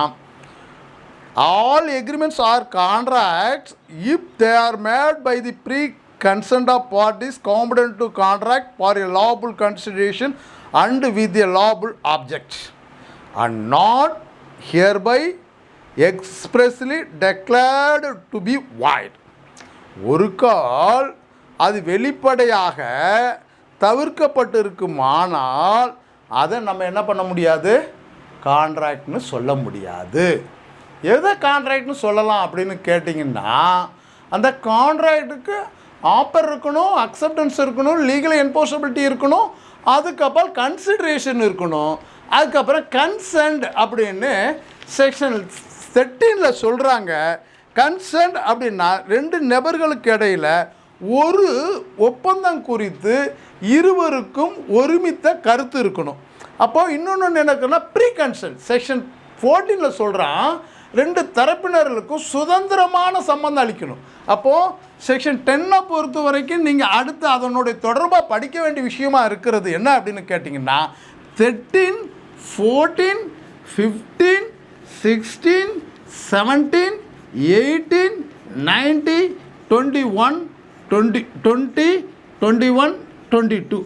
all agreements are contracts if they are made by the free consent of parties competent to contract for a lawful consideration and with a lawful object and not hereby expressly declared to be void. ஒரு கால் அது வெளிப்படையாக தவிர்க்கப்பட்டிருக்குமானால் அதை நம்ம என்ன பண்ண முடியாது? கான்ட்ராக்ட்னு சொல்ல முடியாது. எதை கான்ட்ராக்ட்னு சொல்லலாம் அப்படின்னு கேட்டிங்கன்னா, அந்த கான்ட்ராக்டுக்கு ஆப்பர் இருக்கணும், அக்செப்டன்ஸ் இருக்கணும், லீகல் என்ஃபோர்ஸபிலிட்டி இருக்கணும், அதுக்கப்புறம் கன்சிடரேஷன் இருக்கணும், அதுக்கப்புறம் கன்சென்ட் அப்படின்னு செக்ஷன் 13 சொல்கிறாங்க. கன்சென்ட் அப்படின்னா 2 நபர்களுக்கு இடையில் ஒரு ஒப்பந்தம் குறித்து இருவருக்கும் ஒருமித்த கருத்து இருக்கணும். அப்போது இன்னொன்று என்னக்குன்னா ப்ரீ கன்சென்ட் செக்ஷன் 14 சொல்கிறான் 2 தரப்பினர்களுக்கும் சுதந்திரமான சம்மந்தம் அளிக்கணும். அப்போது செக்ஷன் 10 பொறுத்த வரைக்கும் நீங்கள் அடுத்து அதனுடைய தொடர்பாக படிக்க வேண்டிய விஷயமா இருக்கிறது என்ன அப்படின்னு கேட்டிங்கன்னா, 13, 14, 15, 16, 17, 18, 19, 21, 20, 21, 22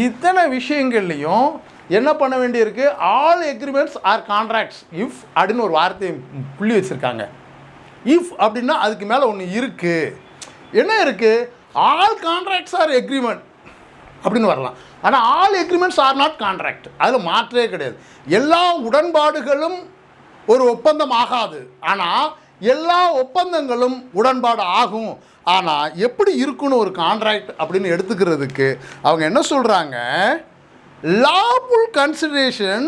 இத்தனை விஷயங்கள்லையும் என்ன பண்ண வேண்டியிருக்கு? All agreements are contracts if அப்படின்னு ஒரு வார்த்தையை புள்ளி வச்சுருக்காங்க. இஃப் அப்படின்னா அதுக்கு மேலே ஒன்று இருக்குது. என்ன இருக்குது? ஆல் கான்ட்ராக்ட்ஸ் ஆர் எக்ரிமெண்ட் அப்படின்னு வரலாம். ஆனால் all agreements R not contract. அதில் மாற்றவே கிடையாது. எல்லா உடன்பாடுகளும் ஒரு ஒப்பந்தம் ஆகாது, ஆனால் எல்லா ஒப்பந்தங்களும் உடன்பாடு ஆகும். ஆனால் எப்படி இருக்கணும் ஒரு கான்ட்ராக்ட் அப்படின்னு எடுத்துக்கிறதுக்கு அவங்க என்ன சொல்கிறாங்க? Lawful consideration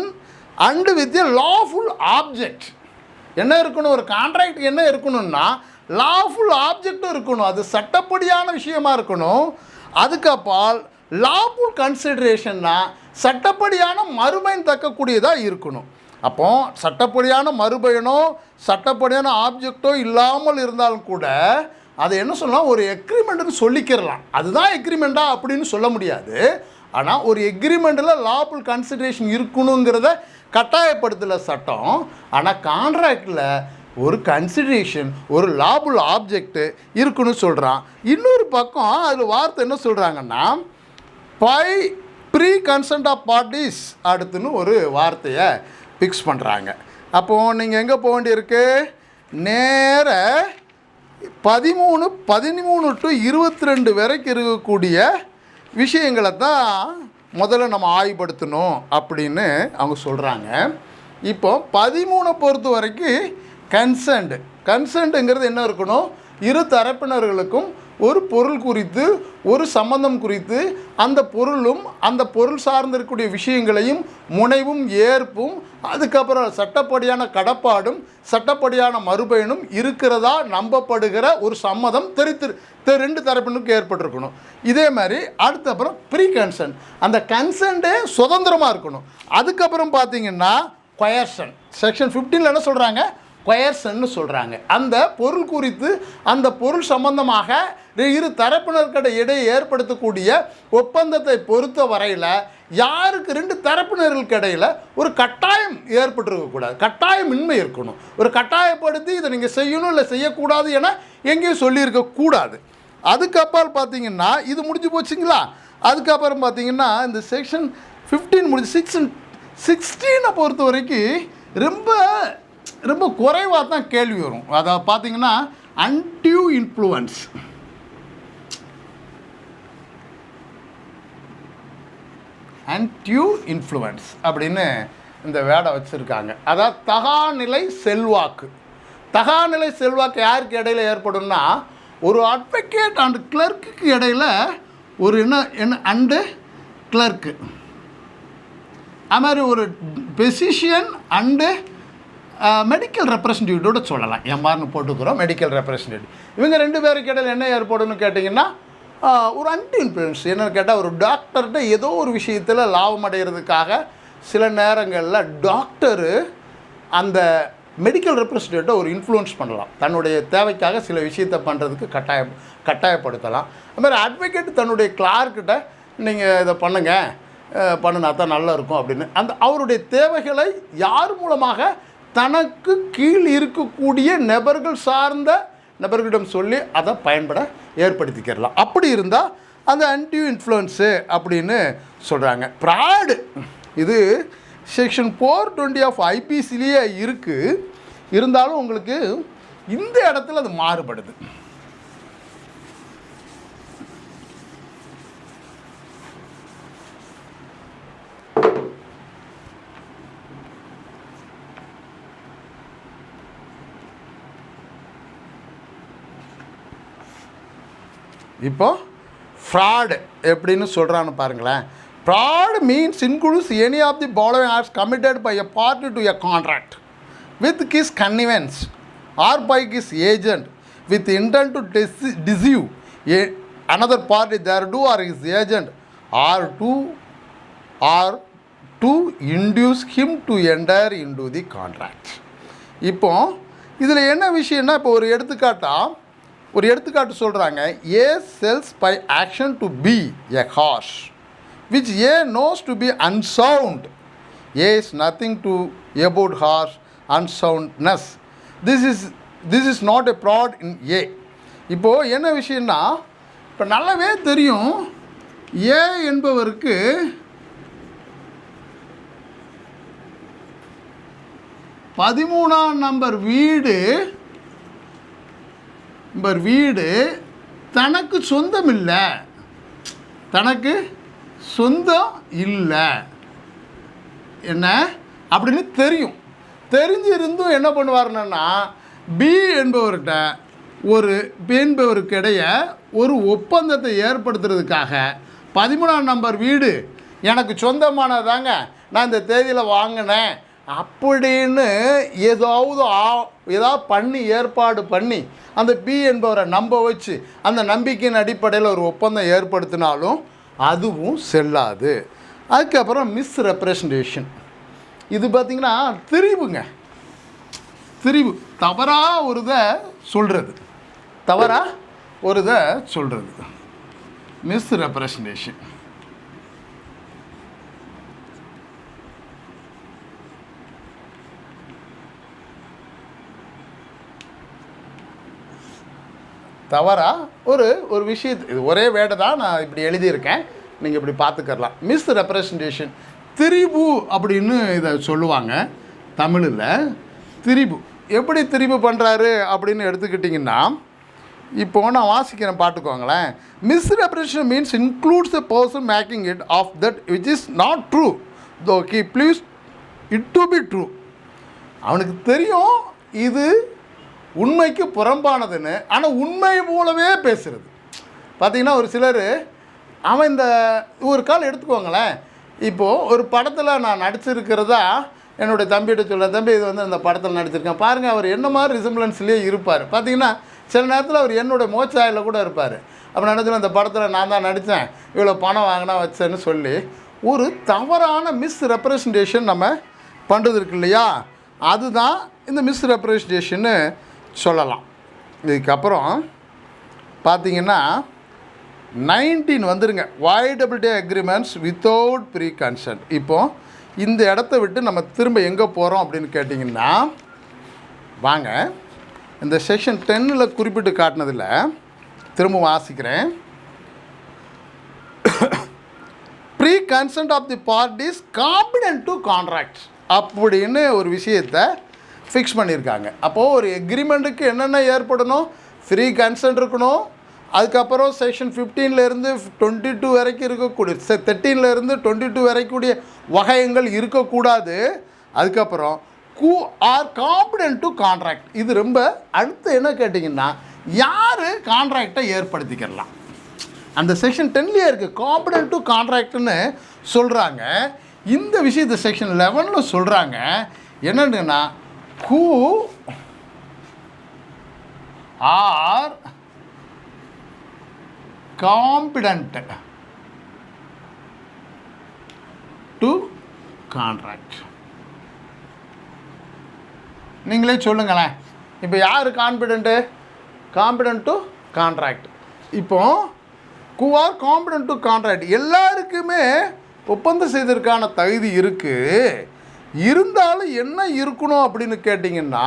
and with a lawful object. என்ன இருக்கணும்? ஒரு கான்ட்ராக்ட் என்ன இருக்கணும்னா லாஃபுல் ஆப்ஜெக்டும் இருக்கணும், அது சட்டப்படியான விஷயமா இருக்கணும். அதுக்கப்பால் லாஃபுல் கன்சிடரேஷன்னா சட்டப்படியான மறுபயன் தக்கக்கூடியதாக இருக்கணும். அப்போ சட்டப்படியான மறுபயனோ சட்டப்படியான ஆப்ஜெக்டோ இல்லாமல் இருந்தாலும் கூட அதை என்ன சொல்லலாம், ஒரு எக்ரிமெண்ட்னு சொல்லிக்கிறலாம். அதுதான் எக்ரிமெண்ட்டா அப்படின்னு சொல்ல முடியாது. ஆனால் ஒரு எக்ரிமெண்ட்டில் லாபுல் கன்சிடரேஷன் இருக்கணுங்கிறத கட்டாயப்படுத்தலை சட்டம். ஆனால் கான்ட்ராக்டில் ஒரு கன்சிடரேஷன், ஒரு லாபுல் ஆப்ஜெக்ட் இருக்குன்னு சொல்கிறான். இன்னொரு பக்கம் அதில் வார்த்தை என்ன சொல்கிறாங்கன்னா, by free consent of parties அடுத்துன்னு ஒரு வார்த்தையை ஃபிக்ஸ் பண்ணுறாங்க. அப்போது நீங்கள் எங்கே போக வேண்டியிருக்கு, நேர 13 to 22 வரைக்கும் இருக்கக்கூடிய விஷயங்களை தான் முதல்ல நம்ம ஆய்வுபடுத்தணும் அப்படின்னு அவங்க சொல்கிறாங்க. இப்போ 13 பொறுத்த வரைக்கும் கன்சென்ட்டுங்கிறது என்ன இருக்கணும், இரு தரப்பினர்களுக்கும் ஒரு பொருள் குறித்து, ஒரு சம்பந்தம் குறித்து, அந்த பொருளும் அந்த பொருள் சார்ந்திருக்கக்கூடிய விஷயங்களையும் முனைவும் ஏற்பும் அதுக்கப்புறம் சட்டப்படியான கடப்பாடும் சட்டப்படியான மறுபயனும் இருக்கிறதா நம்பப்படுகிற ஒரு சம்மதம் ரெண்டு தரப்பினருக்கும் ஏற்பட்டிருக்கணும். இதே மாதிரி அடுத்த அப்புறம் ப்ரீ கன்சென்ட், அந்த கன்சென்ட்டே சுதந்திரமாக இருக்கணும். அதுக்கப்புறம் பார்த்தீங்கன்னா கொயர்ஷன், செக்ஷன் 15 என்ன சொல்கிறாங்க, கொயர்ஷன்னு சொல்கிறாங்க. அந்த பொருள் குறித்து அந்த பொருள் சம்பந்தமாக இரு தரப்பினர்கிட்ட ஏற்படுத்தக்கூடிய ஒப்பந்தத்தை பொறுத்த வரையில் யாருக்கு ரெண்டு தரப்பினர்களுக்கு இடையில் ஒரு கட்டாயம் ஏற்பட்டுருக்கக்கூடாது, கட்டாயமின்மை இருக்கணும். ஒரு கட்டாயப்படுத்தி இதை நீங்கள் செய்யணும் இல்லை செய்யக்கூடாது என எங்கேயும் சொல்லியிருக்கக்கூடாது. அதுக்கப்புறம் பார்த்தீங்கன்னா இது முடிஞ்சு போச்சுங்களா. அதுக்கப்புறம் பார்த்தீங்கன்னா இந்த செக்ஷன் 15 முடிஞ்சு 16 பொறுத்த வரைக்கும் ரொம்ப குறைவாக தான் கேள்வி வரும். அதை பார்த்தீங்கன்னா அன்டியூ இன்ஃப்ளூயன்ஸ் அப்படின்னு இந்த வேடை வச்சுருக்காங்க. அதாவது தகாநிலை செல்வாக்கு யாருக்கு இடையில் ஏற்படும்னா, ஒரு அட்வொகேட் அண்ட் கிளர்க்கு இடையில் ஒரு என்ன அண்டு கிளர்க்கு, அது மாதிரி ஒரு பெசிஷியன் அண்டு மெடிக்கல் ரெப்ரசன்டேட்டிவோட சொல்லலாம். எம்ஆர்னு போட்டுக்கிறோம், மெடிக்கல் ரெப்ரசன்டேட்டிவ். இவங்க ரெண்டு பேருக்கு இடையில் என்ன ஏற்படும்னு கேட்டிங்கன்னா, ஒரு அன்டி இன்ஃப்ளூயன்ஸ். என்னென்னு கேட்டால், ஒரு டாக்டர்கிட்ட ஏதோ ஒரு விஷயத்தில் லாபம் அடைகிறதுக்காக சில நேரங்களில் டாக்டரு அந்த மெடிக்கல் ரெப்ரசன்டேட்டிவை ஒரு இன்ஃப்ளூயன்ஸ் பண்ணலாம், தன்னுடைய தேவைக்காக சில விஷயத்தை பண்ணுறதுக்கு கட்டாயப்படுத்தலாம். அது மாதிரி அட்வொகேட் தன்னுடைய கிளார்க்கிட்ட நீங்கள் இதை பண்ணினா தான் நல்லா இருக்கும் அப்படின்னு அவருடைய தேவைகளை யார் மூலமாக தனக்கு கீழ் இருக்கக்கூடிய நபர்களிடம் சொல்லி அதை ஏற்படுத்திக்கிறலாம். அப்படி இருந்தால் அந்த அன்டியூ இன்ஃப்ளூயன்ஸு அப்படின்னு சொல்கிறாங்க. ப்ராடு இது செக்ஷன் 420 ஆஃப் ஐபிசிலேயே இருக்குது. இருந்தாலும் உங்களுக்கு இந்த இடத்துல அது மாறுபடுது. இப்போ ஃப்ராடு எப்படின்னு சொல்கிறான்னு பாருங்களேன். Fraud means includes any of the following acts committed by a party to a contract with his connivance or by his agent with intent to deceive another party thereto or his agent or to induce him to enter into the contract. இப்போ இதில் என்ன விஷயம்னா, இப்போ ஒரு எடுத்துக்காட்டு சொல்கிறாங்க. A sells by action to B a horse which A knows to be unsound. A is nothing to about horse unsoundness. This is not a fraud in A. இப்போது என்ன விஷயம்னா, இப்போ நல்லாவே தெரியும் A என்பவருக்கு நம்பர் வீடு தனக்கு சொந்தம் இல்லை என்ன அப்படின்னு தெரிஞ்சிருந்தும் என்ன பண்ணுவார்னா, பி என்பவருக்கு இடையே ஒரு ஒப்பந்தத்தை ஏற்படுத்துறதுக்காக 13 நம்பர் வீடு எனக்கு சொந்தமானதாங்க, நான் இந்த தேதியில் வாங்கினேன் அப்படின்னு ஏதாவது ஏற்பாடு பண்ணி அந்த பி என்பவரை நம்ப வச்சு அந்த நம்பிக்கையின் அடிப்படையில் ஒரு ஒப்பந்தம் ஏற்படுத்தினாலும் அதுவும் செல்லாது. அதுக்கப்புறம் மிஸ் ரெப்ரசன்டேஷன், இது பார்த்திங்கன்னா திரிவு தவறாக ஒரு இதை சொல்கிறது, ஒரு இதை சொல்கிறது மிஸ்ரெப்ரசன்டேஷன். தவறா ஒரு விஷயத்து, இது ஒரே வேர்டை தான் நான் இப்படி எழுதியிருக்கேன், நீங்கள் இப்படி பார்த்துக்கலாம். மிஸ்ரெப்ரசன்டேஷன், திரிபு அப்படின்னு இதை சொல்லுவாங்க தமிழில். திரிபு எப்படி திரிபு பண்ணுறாரு அப்படின்னு எடுத்துக்கிட்டிங்கன்னா, இப்போது நான் வாசிக்கிறேன் பார்த்துக்கோங்களேன். Misrepresentation means includes the person making it of that which is not true though he believes it to be true. அவனுக்கு தெரியும் இது உண்மைக்கு புறம்பானதுன்னு, ஆனால் உண்மை போலவே பேசுகிறது. பார்த்திங்கன்னா ஒரு சிலர் அவன் இந்த ஒரு கால் எடுத்துக்கோங்களேன். இப்போது ஒரு படத்தில் நான் நடிச்சிருக்கிறதா என்னுடைய தம்பிகிட்ட சொல்ல, தம்பி இது வந்து அந்த படத்தில் நடிச்சிருக்கேன் பாருங்கள், அவர் என்ன மாதிரி ரிசம்பிளன்ஸ்லேயே இருப்பார். பார்த்திங்கன்னா சில நேரத்தில் அவர் என்னுடைய மோச்சாயில் கூட இருப்பார். அப்போ நினச்சோம் அந்த படத்தில் நான் தான் நடித்தேன், இவ்வளோ பணம் வாங்கினா வச்சேன்னு சொல்லி ஒரு தவறான மிஸ்ரெப்ரசன்டேஷன் நம்ம பண்ணுறது இருக்கு இல்லையா, அதுதான் இந்த மிஸ்ரெப்ரசன்டேஷன்னு சொல்லலாம். இதுக்கப்புறம் பார்த்திங்கன்னா 19 வந்துருங்க, வாய்டபிலிட்டி அக்ரிமெண்ட்ஸ் வித்தவுட் ப்ரீ கன்சென்ட். இப்போது இந்த இடத்த விட்டு நம்ம திரும்ப எங்கே போகிறோம் அப்படின்னு கேட்டிங்கன்னா, வாங்க இந்த செக்ஷன் 10 குறிப்பிட்டு காட்டினதில் திரும்ப வாசிக்கிறேன். Free consent of the parties competent to contract அப்படின்னு ஒரு விஷயத்தை ஃபிக்ஸ் பண்ணியிருக்காங்க. அப்போது ஒரு எக்ரிமெண்ட்டுக்கு என்னென்ன ஏற்படணும், ஃப்ரீ கன்சென்ட் இருக்கணும். அதுக்கப்புறம் செக்ஷன் 15 22 வரைக்கும் இருக்கக்கூடிய 13 22 வரைக்கூடிய வகையங்கள் இருக்கக்கூடாது. அதுக்கப்புறம் who are competent to contract. இது ரொம்ப அடுத்து என்ன கேட்டிங்கன்னா, யார் கான்ட்ராக்டை ஏற்படுத்திக்கலாம். அந்த செக்ஷன் 10 இருக்குது, காம்படன்ட் டு கான்ட்ராக்ட்னு சொல்கிறாங்க. இந்த விஷயத்தை செக்ஷன் 11 சொல்கிறாங்க. என்னன்னா, who are competent to contract. நீங்களே சொல்லுங்களேன், இப்போ யார் காம்பிடன்ட் டு கான்ட்ராக்ட். இப்போ who are competent to contract, எல்லாருக்குமே ஒப்பந்தம் செய்ததற்கான தகுதி இருக்குது. இருந்தாலும் என்ன இருக்கணும் அப்படின்னு கேட்டிங்கன்னா,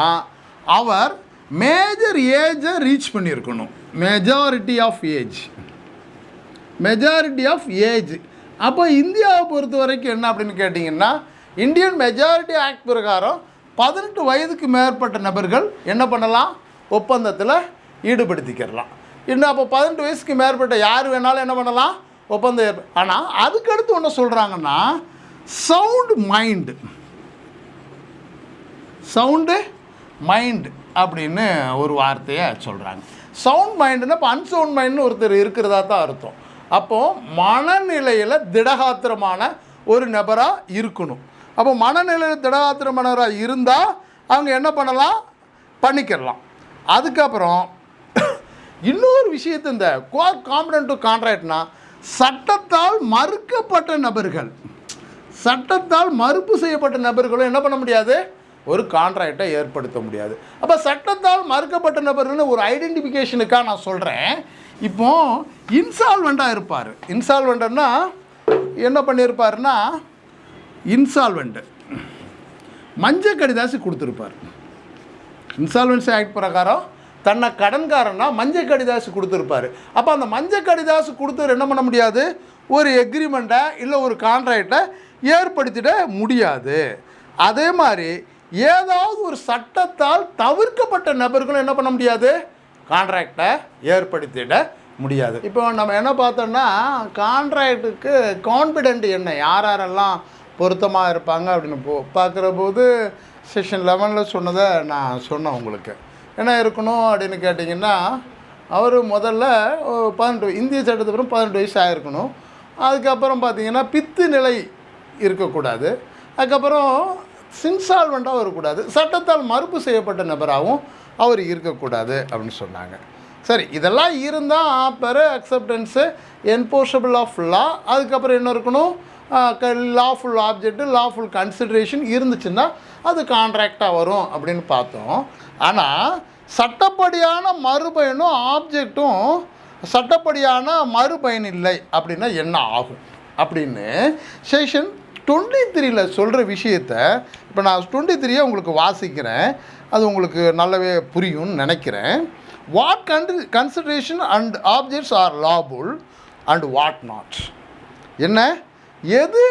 அவர் மேஜர் ஏஜை ரீச் பண்ணியிருக்கணும். Majority of age. அப்போ இந்தியாவை பொறுத்த வரைக்கும் என்ன அப்படின்னு கேட்டிங்கன்னா, இந்தியன் மெஜாரிட்டி ஆக்ட் பிரகாரம் 18 வயதுக்கு மேற்பட்ட நபர்கள் என்ன பண்ணலாம், ஒப்பந்தத்தில் ஈடுபடுத்திக்கிறலாம். இன்னும் அப்போ 18 வயசுக்கு மேற்பட்ட யார் வேணாலும் என்ன பண்ணலாம், ஒப்பந்தம். ஆனால் அதுக்கடுத்து ஒன்று சொல்கிறாங்கன்னா, சவுண்டு மைண்டு அப்படின்னு ஒரு வார்த்தையை சொல்கிறாங்க. சவுண்ட் மைண்டுன்னா இப்போ அன்சவுண்ட் மைண்டுன்னு ஒருத்தர் இருக்கிறதா தான் அர்த்தம். அப்போது மனநிலையில் திடகாத்திரமான ஒரு நபராக இருக்கணும். அப்போ மனநிலையில் திடகாத்திரமானவராக இருந்தால் அவங்க என்ன பண்ணலாம், பண்ணிக்கிறலாம். அதுக்கப்புறம் இன்னொரு விஷயத்தை, இந்த காம்படன்ட் டு கான்ட்ராக்ட்னா சட்டத்தால் மறுக்கப்பட்ட நபர்கள், சட்டத்தால் மறுப்பு செய்யப்பட்ட நபர்களும் என்ன பண்ண முடியாது, ஒரு கான்ட்ராக்டை ஏற்படுத்த முடியாது. அப்போ சட்டத்தால் மறுக்கப்பட்ட நபர்கள்னு ஒரு ஐடென்டிஃபிகேஷனுக்காக நான் சொல்கிறேன். இப்போது இன்சால்வெண்ட்டாக இருப்பார். இன்சால்வெண்ட்னா என்ன பண்ணியிருப்பாருன்னா, இன்சால்வெண்ட்டு மஞ்சள் கடிதாசி கொடுத்துருப்பார். இன்சால்வன்சி ஆக்ட் பிரகாரம் தன்னை கடன்காரன்னா மஞ்சள் கடிதாசி கொடுத்துருப்பார். அப்போ அந்த மஞ்சள் கடிதாசி கொடுத்து என்ன பண்ண முடியாது, ஒரு எக்ரிமெண்ட்டை இல்லை ஒரு கான்ட்ராக்டை ஏற்படுத்திட முடியாது. அதே மாதிரி ஏதாவது ஒரு சட்டத்தால் தவிர்க்கப்பட்ட நபர்களும் என்ன பண்ண முடியாது, கான்ட்ராக்டை ஏற்படுத்திட முடியாது. இப்போ நம்ம என்ன பார்த்தோம்னா, கான்ட்ராக்டுக்கு கான்ஃபிடென்ட் என்ன, யாரெல்லாம் பொருத்தமாக இருப்பாங்க அப்படின்னு பார்க்குற போது செக்ஷன் 11 சொன்னதை நான் சொன்னேன் உங்களுக்கு. என்ன இருக்கணும் அப்படின்னு கேட்டிங்கன்னா, அவர் முதல்ல 18, இந்திய சட்டத்துக்கு 18 வயசு ஆகிருக்கணும். அதுக்கப்புறம் பார்த்திங்கன்னா பித்து நிலை இருக்கக்கூடாது. அதுக்கப்புறம் இன்சால்வெண்ட்டாகவும் இருக்கக்கூடாது. சட்டத்தால் மறுப்பு செய்யப்பட்ட நபராகவும் அவர் இருக்கக்கூடாது அப்படின்னு சொன்னாங்க. சரி, இதெல்லாம் இருந்தால் ஆப்பரு அக்செப்டன்ஸு என்போர்சபிள் ஆஃப் லா. அதுக்கப்புறம் என்ன இருக்கணும், லாஃபுல் ஆப்ஜெக்ட்டு லாஃபுல் கன்சிடரேஷன் இருந்துச்சுன்னா அது கான்ட்ராக்டாக வரும் அப்படின்னு பார்த்தோம். ஆனால் சட்டப்படியான மறுபயனும் ஆப்ஜெக்டும் சட்டப்படியான மறுபயன் இல்லை அப்படின்னா என்ன ஆகும் அப்படின்னு செக்ஷன் 23 சொல்கிற விஷயத்தை இப்போ நான் 23 உங்களுக்கு வாசிக்கிறேன், அது உங்களுக்கு நல்லாவே புரியும்னு நினைக்கிறேன். What consideration and objects are lawful and what not, என்ன எது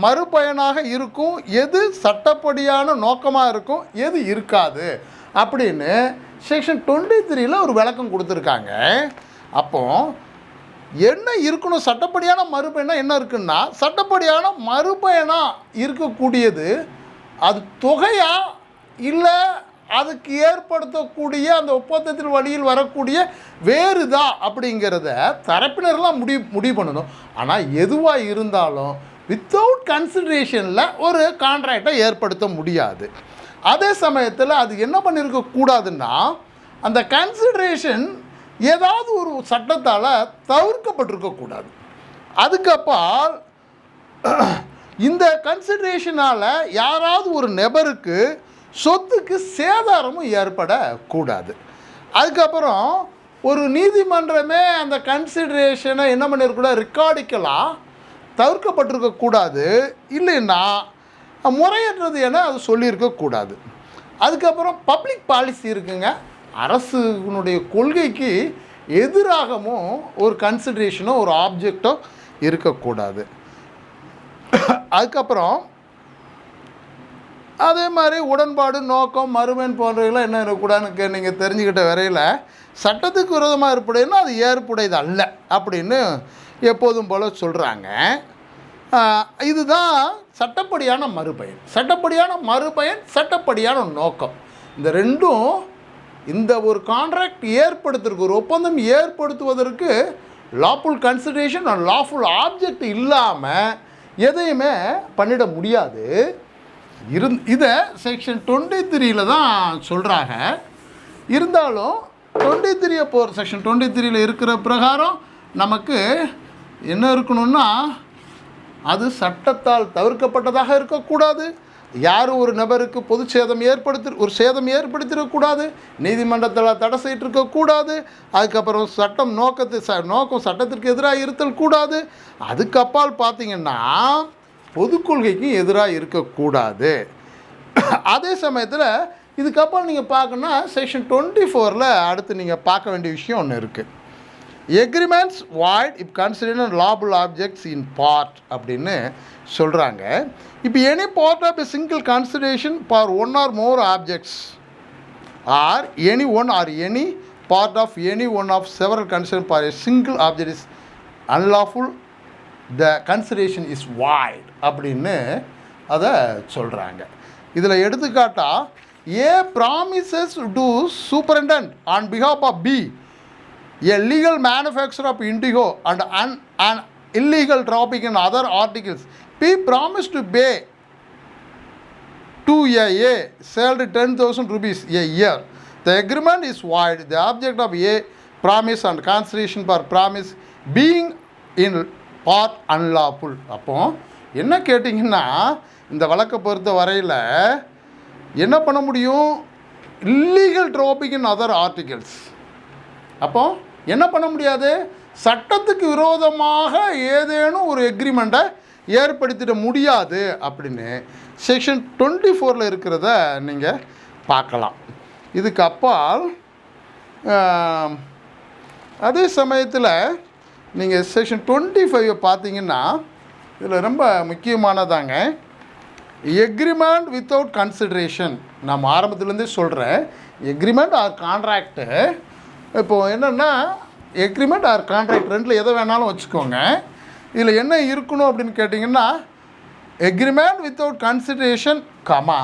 மறுபயனாக இருக்கும், எது சட்டப்படியான நோக்கமாக இருக்கும், எது இருக்காது அப்படின்னு செக்ஷன் 23 ஒரு விளக்கம் கொடுத்துருக்காங்க. அப்போது என்ன இருக்கணும், சட்டப்படியான மறுபயனா என்ன இருக்குன்னா, சட்டப்படியான மறுபயனா இருக்கக்கூடியது அது தொகையா இல்லை அதுக்கு ஏற்படுத்தக்கூடிய அந்த ஒப்பந்தத்தின் வழியில் வரக்கூடிய வேறுதா அப்படிங்கிறத தரப்பினர்லாம் முடிவு பண்ணணும். ஆனால் எதுவாக இருந்தாலும் வித்தவுட் கன்சிடரேஷனில் ஒரு கான்ட்ராக்டை ஏற்படுத்த முடியாது. அதே சமயத்தில் அது என்ன பண்ணியிருக்கக்கூடாதுன்னா, அந்த கன்சிடரேஷன் ஏதாவது ஒரு சட்டத்தால் தவிர்க்கப்பட்டிருக்கக்கூடாது. அதுக்கப்பால் இந்த கன்சிடரேஷனால் யாராவது ஒரு நபருக்கு சொத்துக்கு சேதாரமும் ஏற்படக்கூடாது. அதுக்கப்புறம் ஒரு நீதிமன்றமே அந்த கன்சிடரேஷனை என்ன பண்ணியிருக்கூடாது, ரெக்கார்டிக்கலாம் தவிர்க்கப்பட்டிருக்கக்கூடாது, இல்லைன்னா முறையற்றது என அது சொல்லியிருக்கக்கூடாது. அதுக்கப்புறம் பப்ளிக் பாலிசி இருக்குங்க, அரசுனுடைய கொள்கைக்கு எதிராகவும் ஒரு கன்சிடரேஷனோ ஒரு ஆப்ஜெக்டோ இருக்கக்கூடாது. அதுக்கப்புறம் அதே மாதிரி உடன்பாடு, நோக்கம், மறுமன் போன்றவைகளாம் என்ன இருக்கக்கூடாதுன்னு நீங்கள் தெரிஞ்சுக்கிட்ட வரையில் சட்டத்துக்கு விரோதமாக ஏற்புடையன்னா அது ஏற்புடையது அல்ல அப்படின்னு எப்போதும் போல் சொல்கிறாங்க. இதுதான் சட்டப்படியான மறுபயன். சட்டப்படியான மறுபயன், சட்டப்படியான நோக்கம், இந்த ரெண்டும் இந்த ஒரு கான்ட்ராக்ட் ஏற்படுத்துறதுக்கு, ஒரு ஒப்பந்தம் ஏற்படுத்துவதற்கு lawful consideration and lawful object இல்லாமல் எதையுமே பண்ணிட முடியாது. இதை செக்ஷன் 23 தான் சொல்கிறாங்க. இருந்தாலும் 23 செக்ஷன் 23 இருக்கிற பிரகாரம் நமக்கு என்ன இருக்கணும்னா, அது சட்டத்தால் தவிர்க்கப்பட்டதாக இருக்கக்கூடாது, யாரும் ஒரு நபருக்கு பொது சேதம் ஏற்படுத்திடக்கூடாது, நீதிமன்றத்தில் தடை செய்திருக்கக்கூடாது, அதுக்கப்புறம் சட்டம் நோக்கம் சட்டத்திற்கு எதிராக இருத்தல் கூடாது, அதுக்கப்பால் பார்த்திங்கன்னா பொது கொள்கைக்கும் எதிராக இருக்கக்கூடாது. அதே சமயத்தில் இதுக்கப்புறம் நீங்கள் பார்க்கணுன்னா செக்ஷன் 24 அடுத்து நீங்கள் பார்க்க வேண்டிய விஷயம் ஒன்று இருக்குது. Agreements void if considered lawful objects in part அப்படின்னு சொல்கிறாங்க. இப்போ any part of a single consideration for one or more objects or any one or any part of any one of several consideration for a single object is unlawful, the consideration is void அப்படின்னு அதை சொல்கிறாங்க. இதில் எடுத்துக்காட்டால் A promises to superintendent on behalf of B a legal manufacture of indigo and an illegal dropping in other articles. P promised to pay to A salary 10,000 rupees a year. The agreement is void. The object of A promise and consideration for promise being in part unlawful. அப்போ என்ன கேட்டிங்கன்னா, இந்த வழக்கை பொறுத்த வரையில் என்ன பண்ண முடியும், illegal trapping in other articles. அப்போ என்ன பண்ண முடியாது, சட்டத்துக்கு விரோதமாக ஏதேனும் ஒரு எக்ரிமெண்ட்டை ஏற்படுத்திட முடியாது அப்படின்னு செக்ஷன் 24 இருக்கிறத நீங்கள் பார்க்கலாம். இதுக்கு அப்பால் அதே சமயத்தில் நீங்கள் செக்ஷன் 25 பார்த்தீங்கன்னா இதில் ரொம்ப முக்கியமானதாங்க. எக்ரிமெண்ட் வித்தவுட் கன்சிடரேஷன், நம்ம ஆரம்பத்துலேருந்தே சொல்கிறேன், எக்ரிமெண்ட் ஆர் கான்ட்ராக்டு. இப்போது என்னென்னா, எக்ரிமெண்ட் ஆர் கான்ட்ராக்ட் ரெண்டில் எதை வேணாலும் வச்சுக்கோங்க. இதில் என்ன இருக்கணும் அப்படின்னு கேட்டிங்கன்னா, agreement without consideration comma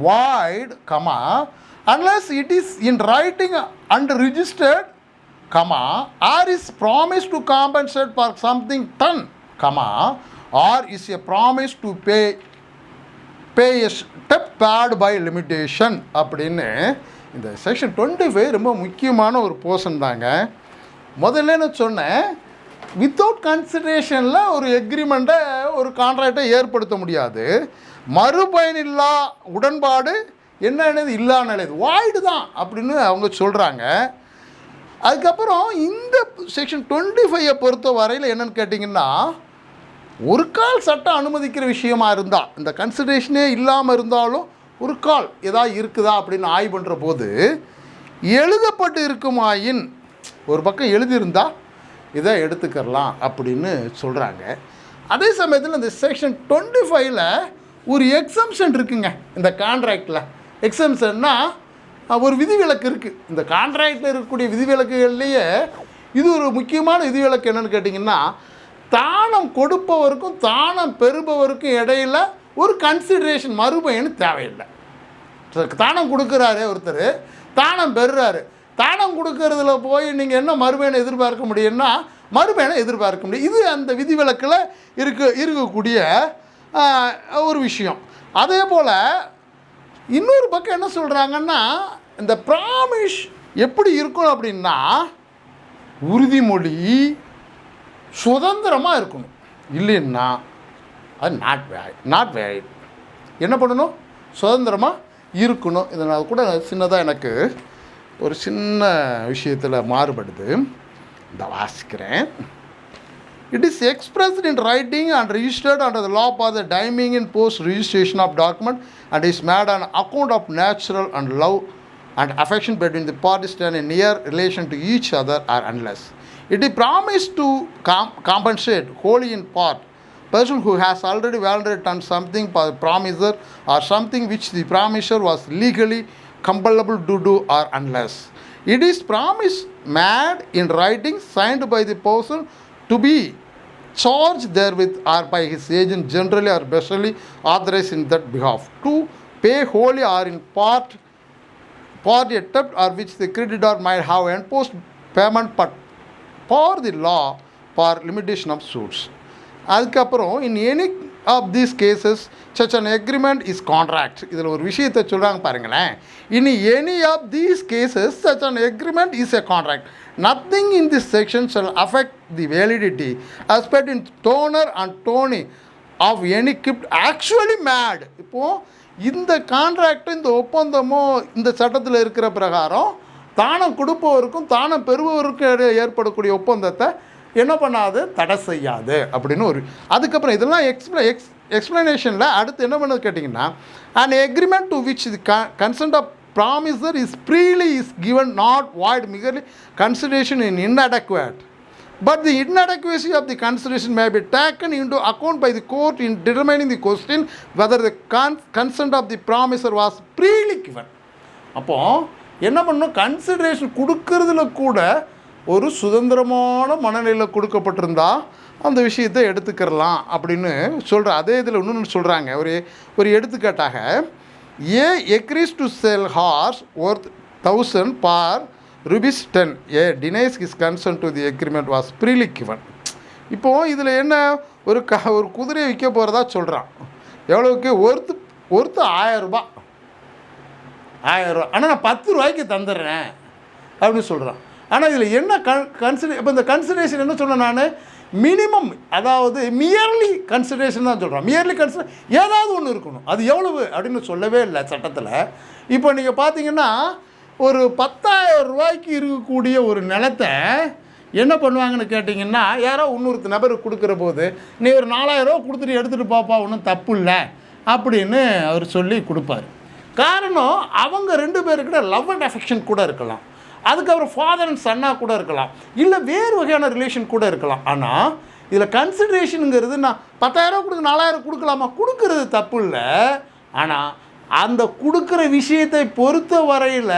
void comma unless it is in writing and registered comma or is promised to compensate for something done comma or is a promise to pay a step paid by limitation அப்படின்னு இந்த section 25 ரொம்ப முக்கியமான ஒரு portion தாங்க. முதல்ல நான் சொன்னேன், without கன்சிடரேஷனில் ஒரு எக்ரிமெண்ட்டை ஒரு கான்ட்ராக்டை ஏற்படுத்த முடியாது. மறுபயனில்லா உடன்பாடு என்னது, இல்லானது வாய்டு தான் அப்படின்னு அவங்க சொல்கிறாங்க. அதுக்கப்புறம் இந்த செக்ஷன் 25 பொறுத்த வரையில் என்னென்னு கேட்டிங்கன்னா, ஒரு கால் சட்டம் அனுமதிக்கிற விஷயமா இருந்தால், இந்த கன்சிடரேஷனே இல்லாமல் இருந்தாலும் ஒரு கால் ஏதாவது இருக்குதா அப்படின்னு ஆய்வு பண்ணுற போது எழுதப்பட்டு இருக்குமாயின், ஒரு பக்கம் எழுதியிருந்தால் இதை எடுத்துக்கலாம் அப்படின்னு சொல்கிறாங்க. அதே சமயத்தில் இந்த செக்ஷன் 25ல் ஒரு எக்ஸம்ஷன் இருக்குங்க. இந்த கான்ட்ராக்டில் எக்ஸம்ஷன்னா ஒரு விதிவிலக்கு இருக்குது. இந்த கான்ட்ராக்டில் இருக்கக்கூடிய விதிவிலக்குகள்லேயே இது ஒரு முக்கியமான விதிவிலக்கு. என்னென்னு கேட்டிங்கன்னா, தானம் கொடுப்பவருக்கும் தானம் பெறுபவருக்கும் இடையில் ஒரு கன்சிடரேஷன் மறுபயன் தேவையில்லை. தானம் கொடுக்குறாரு ஒருத்தர், தானம் பெறுறாரு. தானம் கொடுக்கறதுல போய் நீங்கள் என்ன மறுபயனை எதிர்பார்க்க முடியும்னா மறுபயனை எதிர்பார்க்க முடியும். இது அந்த விதிவிலக்கில் இருக்கக்கூடிய ஒரு விஷயம். அதே போல் இன்னொரு பக்கம் என்ன சொல்கிறாங்கன்னா, இந்த ப்ராமிஸ் எப்படி இருக்கணும் அப்படின்னா, உறுதிமொழி சுதந்திரமாக இருக்கணும். இல்லைன்னா அது நாட் வேலிட். என்ன பண்ணணும்? சுதந்திரமாக இருக்கணும். இதனால் கூட சின்னதாக எனக்கு ஒரு சின்ன விஷயத்தில் மாறுபடுது. இந்த வாசிக்கிறேன். It is expressed in writing and registered under the law for the timing in post registration of document and is made on account of natural and love and affection between the parties stand in near relation to each other or unless it is promised to compensate wholly in part person who has already volunteered on something for the promiser or something which the promiser was legally compellable to do or unless it is promise made in writing signed by the person to be charged therewith or by his agent generally or specially authorized in that behalf to pay wholly or in part a debt or which the creditor might have imposed payment but for the law for limitation of suits. அதுக்கப்புறம் in any of these cases such an agreement is contract. இதில் ஒரு விஷயத்தை சொல்கிறாங்க பாருங்களேன். in any of these cases such an agreement is a contract. Nothing in this section shall affect the validity aspect in toner and tony of any gift actually made. இப்போது இந்த contract, இந்த ஒப்பந்தமோ இந்த சட்டத்தில் இருக்கிற பிரகாரம் தானம் கொடுப்பவருக்கும் தானம் பெறுபவருக்கும் ஏற்படக்கூடிய ஒப்பந்தத்தை என்ன பண்ணாது? தடை செய்யாது அப்படின்னு ஒரு. அதுக்கப்புறம் இதெல்லாம் எக்ஸ்பிளனேஷனில் அடுத்து என்ன பண்ணது கேட்டிங்கன்னா, an agreement to which the consent of promiser is freely is given not void merely consideration in inadequate but the inadequacy of the consideration may be taken into account by the court in determining the question whether the consent of the promiser was freely given. அப்போது என்ன பண்ணணும்? Consideration கொடுக்கறதுல கூட ஒரு சுதந்திரமான மனநிலையில் கொடுக்கப்பட்டிருந்தா அந்த விஷயத்தை எடுத்துக்கிறலாம் அப்படின்னு சொல்கிற. அதே இதில் இன்னொன்று சொல்கிறாங்க. ஒரு எடுத்துக்காட்டாக, A agrees to sell horse worth 1000 for ₹10. A denies his consent to the agreement was freely given. இப்போது இதில் என்ன, ஒரு குதிரையை விற்க போகிறதா சொல்கிறான். எவ்வளோக்கு? ஒருத்து 1000 ரூபாய். ஆனால் நான் 10 ரூபாய்க்கு தந்துடுறேன் அப்படின்னு சொல்கிறான். ஆனால் இதில் என்ன இப்போ இந்த கன்சிடரேஷன் என்ன சொல்கிறேன் நான்? மினிமம், அதாவது மியர்லி கன்சிடரேஷன் தான் சொல்கிறோம். மியர்லி ஏதாவது ஒன்று இருக்கணும். அது எவ்வளவு அப்படின்னு சொல்லவே இல்லை சட்டத்தில். இப்போ நீங்கள் பார்த்தீங்கன்னா, ஒரு 10,000 ரூபாய்க்கு இருக்கக்கூடிய ஒரு நிலத்தை என்ன பண்ணுவாங்கன்னு கேட்டிங்கன்னா, யாரோ இன்னொரு நபருக்கு கொடுக்குற போது, நீ ஒரு 4,000 ரூபா கொடுத்துட்டு எடுத்துகிட்டு பாப்பா, ஒன்றும் தப்பு இல்லை அப்படின்னு அவர் சொல்லி கொடுப்பார். காரணம், அவங்க 2 பேருக்கிட்ட லவ் அண்ட் அஃபெக்ஷன் கூட இருக்கலாம். அதுக்கப்புறம் ஃபாதர் அண்ட் சன்னாக கூட இருக்கலாம், இல்லை வேறு வகையான ரிலேஷன் கூட இருக்கலாம். ஆனால் இதில் கன்சிடரேஷனுங்கிறது, நான் 10,000 கொடுக்க 4,000 கொடுக்கலாமா? கொடுக்கறது தப்பு இல்லை. ஆனால் அந்த கொடுக்குற விஷயத்தை பொறுத்த வரையில்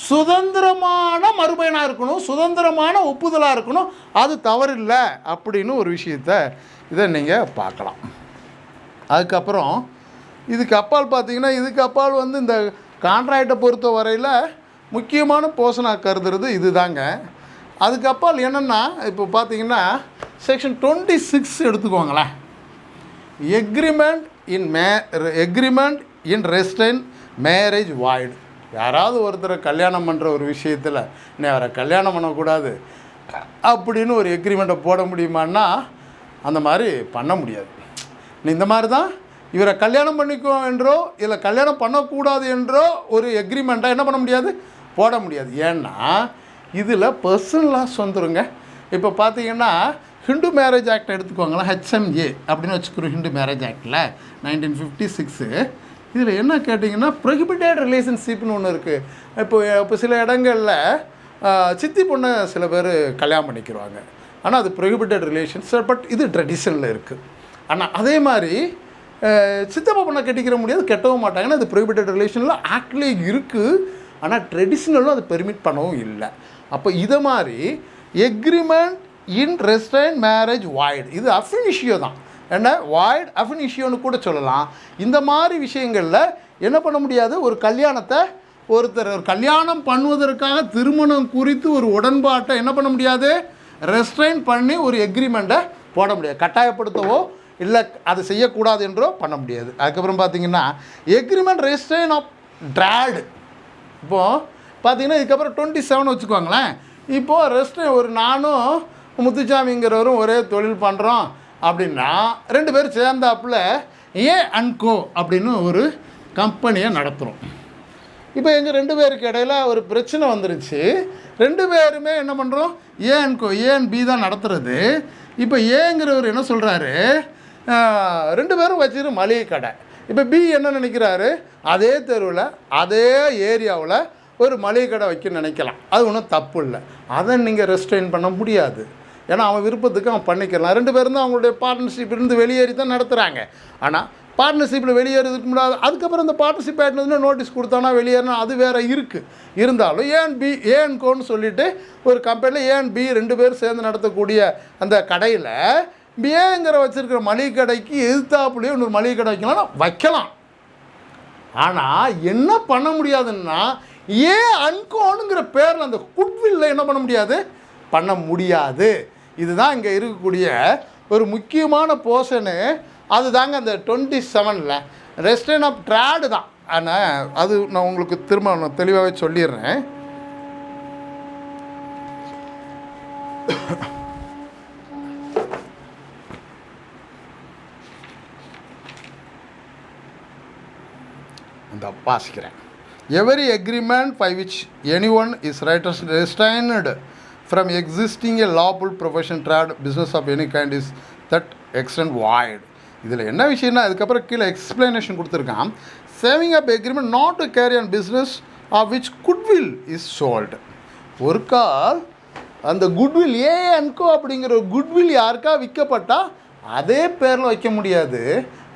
சுதந்திரமான மறுபயனாக இருக்கணும், சுதந்திரமான ஒப்புதலாக இருக்கணும். அது தவறில்லை அப்படின்னு ஒரு விஷயத்தை இதை நீங்கள் பார்க்கலாம். அதுக்கப்புறம் இதுக்கு அப்பால் பார்த்தீங்கன்னா, இதுக்கு அப்பால் இந்த கான்ட்ராக்டை பொறுத்த வரையில் முக்கியமான போர்ஷனாக கருதுறது இது தாங்க. அதுக்கப்பால் என்னென்னா, இப்போ பார்த்தீங்கன்னா செக்ஷன் 26 எடுத்துக்கோங்களேன். எக்ரிமெண்ட் இன் ரெஸ்டன் மேரேஜ் வாய்டு. யாராவது ஒருத்தரை கல்யாணம் பண்ணுற ஒரு விஷயத்தில் நீ அவரை கல்யாணம் பண்ணக்கூடாது அப்படின்னு ஒரு எக்ரிமெண்ட்டை போட முடியுமான்னா அந்த மாதிரி பண்ண முடியாது. நீ இந்த மாதிரி தான் இவரை கல்யாணம் பண்ணிக்கோ என்றோ இல்லை கல்யாணம் பண்ணக்கூடாது என்றோ ஒரு எக்ரிமெண்ட்டாக என்ன பண்ண முடியாது? போட முடியாது. ஏன்னா இதில் பர்சனல் லாஸ் வந்துருங்க. இப்போ பார்த்தீங்கன்னா ஹிந்து மேரேஜ் ஆக்ட் எடுத்துக்கோங்களேன், HMA அப்படின்னு வச்சுக்கிறோம். ஹிந்து மேரேஜ் ஆக்டில் 1956 இதில் என்ன கேட்டிங்கன்னா ப்ரொஹிபிட்டட் ரிலேஷன்ஷிப்னு ஒன்று இருக்குது. இப்போ சில இடங்களில் சித்தி பொண்ணை சில பேர் கல்யாணம் பண்ணிக்கிறாங்க, ஆனால் அது ப்ரொஹிபிட்டட் ரிலேஷன்ஸ், பட் இது ட்ரெடிஷனில் இருக்குது. ஆனால் அதே மாதிரி சித்தப்பா பொண்ணை கட்டிக்கிற முடியாது, கெட்டவும் மாட்டாங்கன்னா அது ப்ரொஹிபிட்டட் ரிலேஷனில் ஆக்ட்லேயே இருக்குது, ஆனால் ட்ரெடிஷ்னலும் அது பெர்மிட் பண்ணவும் இல்லை. அப்போ இதை மாதிரி எக்ரிமெண்ட் இன் ரெஸ்ட்ரைன்ட் மேரேஜ் வாய்டு, இது அஃபினிஷியோ தான், என்ன வாய்ட் அஃபினிஷியோன்னு கூட சொல்லலாம். இந்த மாதிரி விஷயங்களில் என்ன பண்ண முடியாது, ஒரு கல்யாணத்தை ஒருத்தர் ஒரு கல்யாணம் பண்ணுவதற்காக திருமணம் குறித்து ஒரு உடன்பாட்டை என்ன பண்ண முடியாது, ரெஸ்ட்ரைன் பண்ணி ஒரு எக்ரிமெண்ட்டை போட முடியாது, கட்டாயப்படுத்தவோ இல்லை அதை செய்யக்கூடாது என்றோ பண்ண முடியாது. அதுக்கப்புறம் பார்த்திங்கன்னா எக்ரிமெண்ட் ரெஸ்ட்ரைன் ஆஃப் ட்ராடு. இப்போது பார்த்திங்கன்னா இதுக்கப்புறம் 27 வச்சுக்கோங்களேன். இப்போது ரெஸ்ட்ரைன் ஒரு நானும் முத்துச்சாமிங்கிறவரும் ஒரே தொழில் பண்ணுறோம் அப்படின்னா 2 பேர் சேர்ந்தாப்பில் A&Co அப்படின்னு ஒரு கம்பெனியை நடத்துகிறோம். இப்போ எங்கள் 2 பேருக்கு இடையில் ஒரு பிரச்சனை வந்துருச்சு. 2 பேருமே என்ன பண்ணுறோம், A&Co A&B தான் நடத்துகிறது. இப்போ ஏங்கிறவர் என்ன சொல்கிறாரு, 2 பேரும் வச்சுரு மளிகை கடை. இப்போ B என்ன நினைக்கிறாரு, அதே தெருவில் அதே ஏரியாவில் ஒரு மளிகை கடை வைக்க நினைக்கலாம், அது ஒன்றும் தப்பு இல்லை. அதை நீங்கள் ரெஸ்ட்ரெயின் பண்ண முடியாது, ஏன்னா அவன் விருப்பத்துக்கு அவன் பண்ணிக்கலாம். 2 பேரும் தான் அவங்களுடைய பார்ட்னர்ஷிப் இருந்து வெளியேறி தான் நடத்துகிறாங்க. ஆனால் பார்ட்னர்ஷிப்பில் வெளியேறதுக்கு முடியாது. அதுக்கப்புறம் இந்த பார்ட்னர்ஷிப் ஆகிட்டுனா நோட்டீஸ் கொடுத்தானா வெளியேறினா அது வேறு இருக்குது. இருந்தாலும் A&Coன்னு சொல்லிவிட்டு ஒரு கம்பெனியில் A&B 2 பேர் சேர்ந்து நடத்தக்கூடிய அந்த கடையில் ஏங்கிற வச்சுருக்கிற மளிகை கடைக்கு எதிர்த்தாப்புலேயே இன்னொரு மளிகை கடை வைக்கலாம். ஆனால் என்ன பண்ண முடியாதுன்னா A&Coங்கிற பேரில் அந்த குட்வில்ல என்ன பண்ண முடியாது, பண்ண முடியாது. இதுதான் இங்கே இருக்கக்கூடிய ஒரு முக்கியமான போர்ஷனு. அது தாங்க அந்த 27 ரெஸ்ட்ரைன் ஆஃப் ட்ராடு தான். ஆனால் அது நான் உங்களுக்கு திரும்ப தெளிவாகவே சொல்லிடுறேன். இந்த வாசிக்கிறேன். Every agreement by which any one is restrained from existing a lawful profession, trade, business of any kind is that extent void. இதில் என்ன விஷயம்னா அதுக்கப்புறம் கீழே எக்ஸ்பிளனேஷன் கொடுத்துருக்கான். Saving of agreement not to carry on business of which goodwill is sold. ஒரு கால் அந்த goodwill A&Co அப்படிங்கிற குட்வில் யாருக்கா விற்கப்பட்டால் அதே பேரில் வைக்க முடியாது.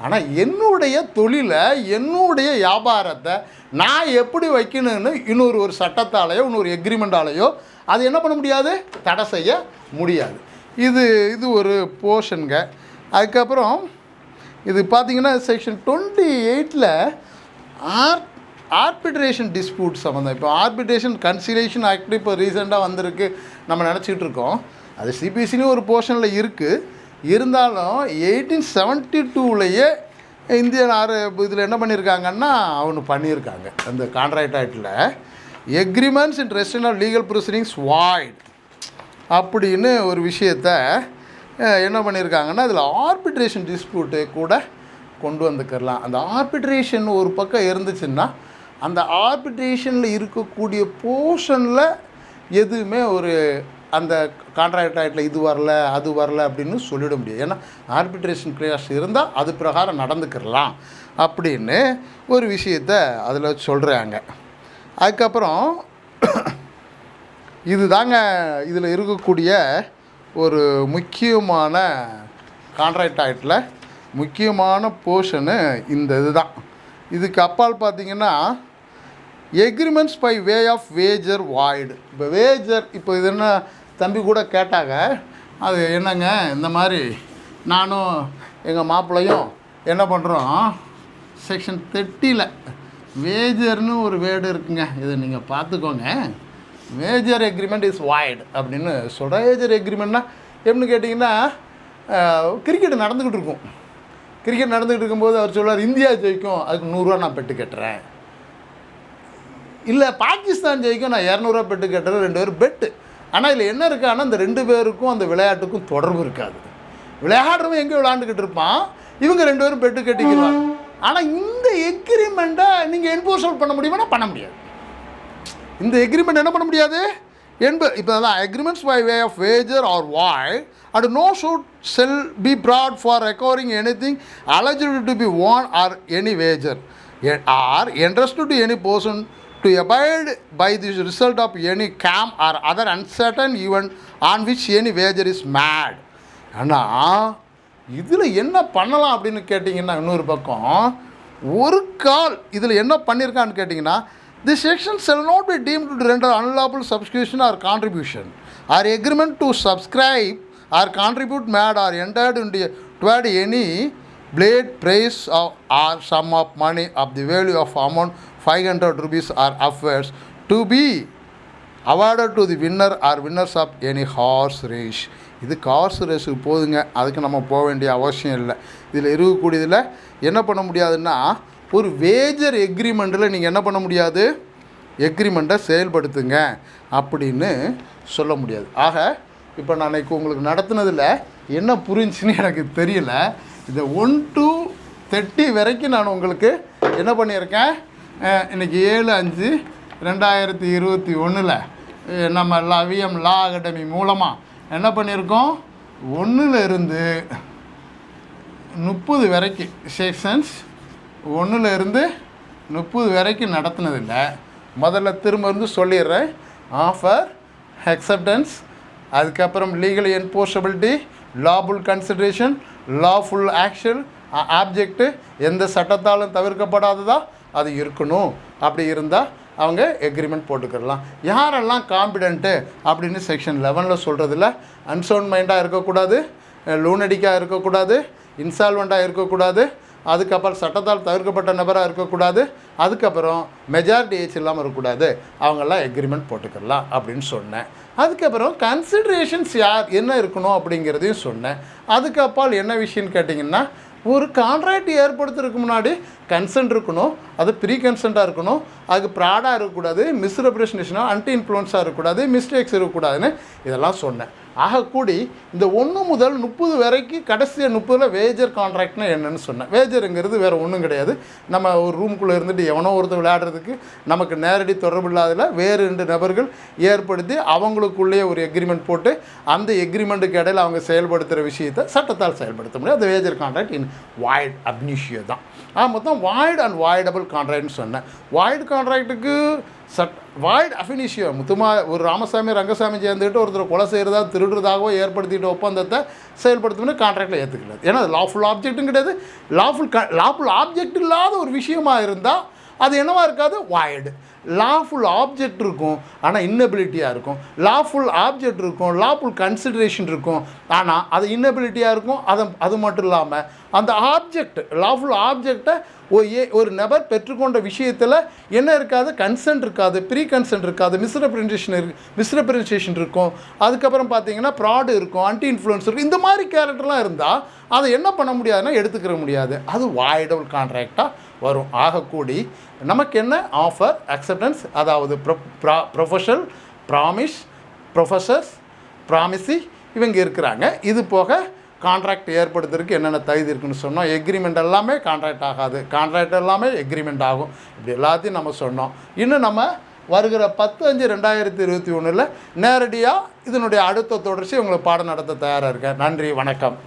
ஆனால் என்னுடைய தொழிலை என்னுடைய வியாபாரத்தை நான் எப்படி வைக்கணும்னு இன்னொரு சட்டத்தாலேயோ இன்னொரு எக்ரிமெண்ட்டாலேயோ அது என்ன பண்ண முடியாது, தடை செய்ய முடியாது. இது ஒரு போர்ஷனுங்க. அதுக்கப்புறம் இது பார்த்திங்கன்னா செக்ஷன் 28 ஆர்பிட்ரேஷன் டிஸ்பியூட் சம்மந்தம். இப்போ ஆர்பிட்ரேஷன் கன்சிலேஷன் ஆக்ட் இப்போ ரீசெண்டாக வந்திருக்கு, நம்ம நினச்சிக்கிட்டு இருக்கோம். அது சிபிசிலையும் ஒரு போர்ஷனில் இருக்குது. இருந்தாலும் 1872 இந்தியன் இதில் என்ன பண்ணியிருக்காங்கன்னா அவனு பண்ணியிருக்காங்க அந்த கான்ட்ராக்ட் ஆக்டில் agreements in restriction of legal proceedings void அப்படின்னு ஒரு விஷயத்தை என்ன பண்ணியிருக்காங்கன்னா அதில் ஆர்பிட்ரேஷன் டிஸ்பியூட்டு கூட கொண்டு வந்துக்கலாம். அந்த ஆர்பிட்ரேஷன் ஒரு பக்கம் இருந்துச்சுன்னா அந்த ஆர்பிட்ரேஷனில் இருக்கக்கூடிய போர்ஷனில் எதுவுமே ஒரு அந்த கான்ட்ராக்ட் ஆக்டில் இது வரல அது வரல அப்படின்னு சொல்லிட முடியாது. ஏன்னா ஆர்பிட்ரேஷன் கிளாஸ் இருந்தால் அது பிரகாரம் நடந்துக்கிறலாம் அப்படின்னு ஒரு விஷயத்தை அதில் சொல்கிறாங்க. அதுக்கப்புறம் இது தாங்க இதில் இருக்கக்கூடிய ஒரு முக்கியமான கான்ட்ராக்ட் ஆக்டில் முக்கியமான போர்ஷனு இந்த இதுதான். இதுக்கு அப்பால் பார்த்திங்கன்னா எக்ரிமெண்ட்ஸ் பை வே ஆஃப் வேஜர் வாய்டு. இப்போ வேஜர் இப்போ இது என்ன தம்பி கூட கேட்டாங்க, அது என்னங்க இந்த மாதிரி நானும் எங்கள் மாப்பிள்ளையும் என்ன பண்ணுறோம், செக்ஷன் 30 வேஜர்னு ஒரு வேர்டு இருக்குங்க, இதை நீங்கள் பார்த்துக்கோங்க. மேஜர் எக்ரிமெண்ட் இஸ் வாய்டு அப்படின்னு சொல்கிறேன். மேஜர் எக்ரிமெண்ட்னா எப்படின்னு கேட்டிங்கன்னா கிரிக்கெட் நடந்துக்கிட்டு இருக்கும். கிரிக்கெட் நடந்துக்கிட்டு இருக்கும்போது அவர் சொல்வார் இந்தியா ஜெயிக்கும், அதுக்கு 100 ரூபா நான் பெட்டு கட்டுறேன். இல்லை பாகிஸ்தான் ஜெயிக்கும், நான் 200 ரூபா பெட்டு கட்டுறேன். 2 பேரும் பெட்டு. ஆனால் இதில் என்ன இருக்கான்னா அந்த 2 பேருக்கும் அந்த விளையாட்டுக்கும் தொடர்பு இருக்காது. விளையாடுறவன் எங்கே விளையாண்டுக்கிட்டு இருப்பான், இவங்க 2 பேரும் பெட்டு கட்டிக்கிறாங்க. ஆனால் இந்த எக்ரிமெண்ட்டை நீங்கள் என்ஃபோர்ஸ் பண்ண முடியுமானா பண்ண முடியாது. இந்த எக்ரிமெண்ட் என்ன பண்ண முடியாது, இப்போ தான் agreements by way of wager or void and no suit shall be brought for recovering anything alleged to be won or any wager or entrusted to any person to abide by the result of any calm or other uncertain event on which any wager is made. ஆனால் இதில் என்ன பண்ணலாம் அப்படின்னு கேட்டிங்கன்னா, இன்னொரு பக்கம் ஒரு கால் இதில் என்ன பண்ணியிருக்கான்னு கேட்டிங்கன்னா, the section shall not be deemed to render unlawful subscription or contribution or agreement to subscribe or contribute made or entered into toward any blade price or sum of money of the value of amount 500 rupees or upwards to be awarded to the winner or winners of any horse race. இது hours ரேஸுக்கு போதுங்க, அதுக்கு நம்ம போக வேண்டிய அவசியம் இல்லை. இதில் இருக்கக்கூடியதில் என்ன பண்ண முடியாதுன்னா, ஒரு வேஜர் எக்ரிமெண்ட்டில் நீங்கள் என்ன பண்ண முடியாது, எக்ரிமெண்ட்டை செயல்படுத்துங்க அப்படின்னு சொல்ல முடியாது. ஆக இப்போ நான் உங்களுக்கு நடத்துனதில் என்ன புரிஞ்சுன்னு எனக்கு தெரியல. இந்த 1 to 30 வரைக்கும் நான் உங்களுக்கு என்ன பண்ணியிருக்கேன், இன்றைக்கி 7/5/2021 நம்ம விஎம் லா அகாடமி மூலமாக என்ன பண்ணியிருக்கோம், 1லேருந்து 30 வரைக்கும் செக்ஷன்ஸ் 1லேருந்து 30 வரைக்கும் நடத்துனதில்லை. முதல்ல திரும்ப சொல்லிடுறேன். ஆஃபர், அக்செப்டன்ஸ், அதுக்கப்புறம் legal enforceability, lawful consideration, lawful action, object எந்த சட்டத்தாலும் தவிர்க்கப்படாததா அது இருக்கணும். அப்படி இருந்தால் அவங்க எக்ரிமெண்ட் போட்டுக்கிடலாம். யாரெல்லாம் காம்பிடென்ட்டு அப்படின்னு செக்ஷன் 11 சொல்கிறதில்ல, அன்சவுண்ட் மைண்டாக இருக்கக்கூடாது, லூனடிக்காக இருக்கக்கூடாது, இன்சால்வெண்ட்டாக இருக்கக்கூடாது, அதுக்கப்புறம் சட்டத்தால் தவிர்க்கப்பட்ட நபராக இருக்கக்கூடாது, அதுக்கப்புறம் மெஜாரிட்டி ஏஜ் இல்லாமல் இருக்கக்கூடாது, அவங்கெல்லாம் எக்ரிமெண்ட் போட்டுக்கிடலாம் அப்படின்னு சொன்னேன். அதுக்கப்புறம் கன்சிடரேஷன்ஸ் என்ன இருக்கணும் அப்படிங்கிறதையும் சொன்னேன். அதுக்கப்பால் என்ன விஷயம்னு கேட்டிங்கன்னா, ஒரு கான்ட்ராக்ட் ஏற்படுத்துறதுக்கு முன்னாடி கன்சென்ட் இருக்கணும், அது ப்ரீ கன்சென்ட்டாக இருக்கணும், அதுக்கு ப்ராடாக இருக்கக்கூடாது, மிஸ்ரெப்ரசன்டேஷனாக அன்டி இன்ஃப்ளூயன்ஸாக இருக்கக்கூடாது, மிஸ்டேக்ஸ் இருக்கக்கூடாதுன்னு இதெல்லாம் சொன்னேன். ஆகக்கூடி இந்த 1 முதல் 30 வரைக்கும் கடைசி 30 வேஜர் கான்ட்ராக்ட்னா என்னென்னு சொன்னேன். வேஜருங்கிறது வேறு ஒன்றும் கிடையாது. நம்ம ஒரு ரூம்குள்ளே இருந்துட்டு எவனோ ஒருத்தர் விளையாடுறதுக்கு நமக்கு நேரடி தொடர்பு இல்லாததில் வேறு 2 நபர்கள் ஏற்படுத்தி அவங்களுக்குள்ளேயே ஒரு எக்ரிமெண்ட் போட்டு அந்த எக்ரிமெண்ட்டுக்கு இடையில் அவங்க செயல்படுத்துகிற விஷயத்தை சட்டத்தால் செயல்படுத்த முடியும். அது வேஜர் கான்ட்ராக்ட் இன் வாய்ட் அப்னிஷியோ தான். மொத்தம் வாய்ட் அண்ட் வாய்டபிள் கான்ட்ராக்ட்னு சொன்னேன். வாய்ட் கான்ட்ராக்டுக்கு வாய்ட் அஃபினிஷியோ ஒரு ராமசாமி ரங்கசாமி சேர்ந்துக்கிட்டு ஒருத்தர் கொலை செய்கிறதா திருடுறதாகவோ ஏற்படுத்திட்டு ஒப்பந்தத்தை செயல்படுத்தணும்னு கான்ட்ராக்டில் ஏற்றுக்கலாது. ஏன்னா அது லாஃபுல் ஆப்ஜெக்ட்டும் கிடையாது. லாஃபுல் ஆப்ஜெக்ட் இல்லாத ஒரு விஷயமாக இருந்தால் அது என்னவாக இருக்காது, வாய்டு. லாஃபுல் ஆப்ஜெக்ட் இருக்கும் ஆனால் இன்னபிலிட்டியாக இருக்கும், லாஃபுல் ஆப்ஜெக்ட் இருக்கும், லாஃபுல் கன்சிடரேஷன் இருக்கும் ஆனால் அது இன்னபிலிட்டியாக இருக்கும். அது மட்டும் இல்லாமல் அந்த ஆப்ஜெக்ட் லாஃபுல் ஆப்ஜெக்டை ஒரு நபர் பெற்றுக்கொண்ட விஷயத்தில் என்ன இருக்காது, கன்சென்ட் இருக்காது, ப்ரீ கன்சென்ட் இருக்காது, மிஸ்ரெப்ரசன்டேஷன் இருக்கும், அதுக்கப்புறம் பார்த்தீங்கன்னா ப்ராடு இருக்கும், அன்டி இன்ஃப்ளூயன்ஸ் இருக்கும். இந்த மாதிரி கேரக்டர்லாம் இருந்தால் அதை என்ன பண்ண முடியாதுன்னா எடுத்துக்கிற முடியாது. அது வாய்டபிள் கான்ட்ராக்டாக வரும். ஆகக்கூடி நமக்கு என்ன ஆஃபர், அக்செப்டன்ஸ், அதாவது ப்ரொஃபஷனல், ப்ராமிஸ், ப்ரொஃபஸர்ஸ், ப்ராமிசி இவங்க இருக்கிறாங்க. இது போக கான்ட்ராக்ட் ஏற்படுத்துறதுக்கு என்னென்ன தகுதி இருக்குன்னு சொன்னோம். எக்ரிமெண்ட் எல்லாமே கான்ட்ராக்ட் ஆகாது, கான்ட்ராக்ட் எல்லாமே எக்ரிமெண்ட் ஆகும். இப்படி எல்லாத்தையும் நம்ம சொன்னோம். இன்னும் நம்ம வருகிற 10/5/2021 நேரடியாக இதனுடைய அடுத்த தொடர்ச்சி உங்களுக்கு பாடம் நடத்த தயாராக இருக்கேன். நன்றி, வணக்கம்.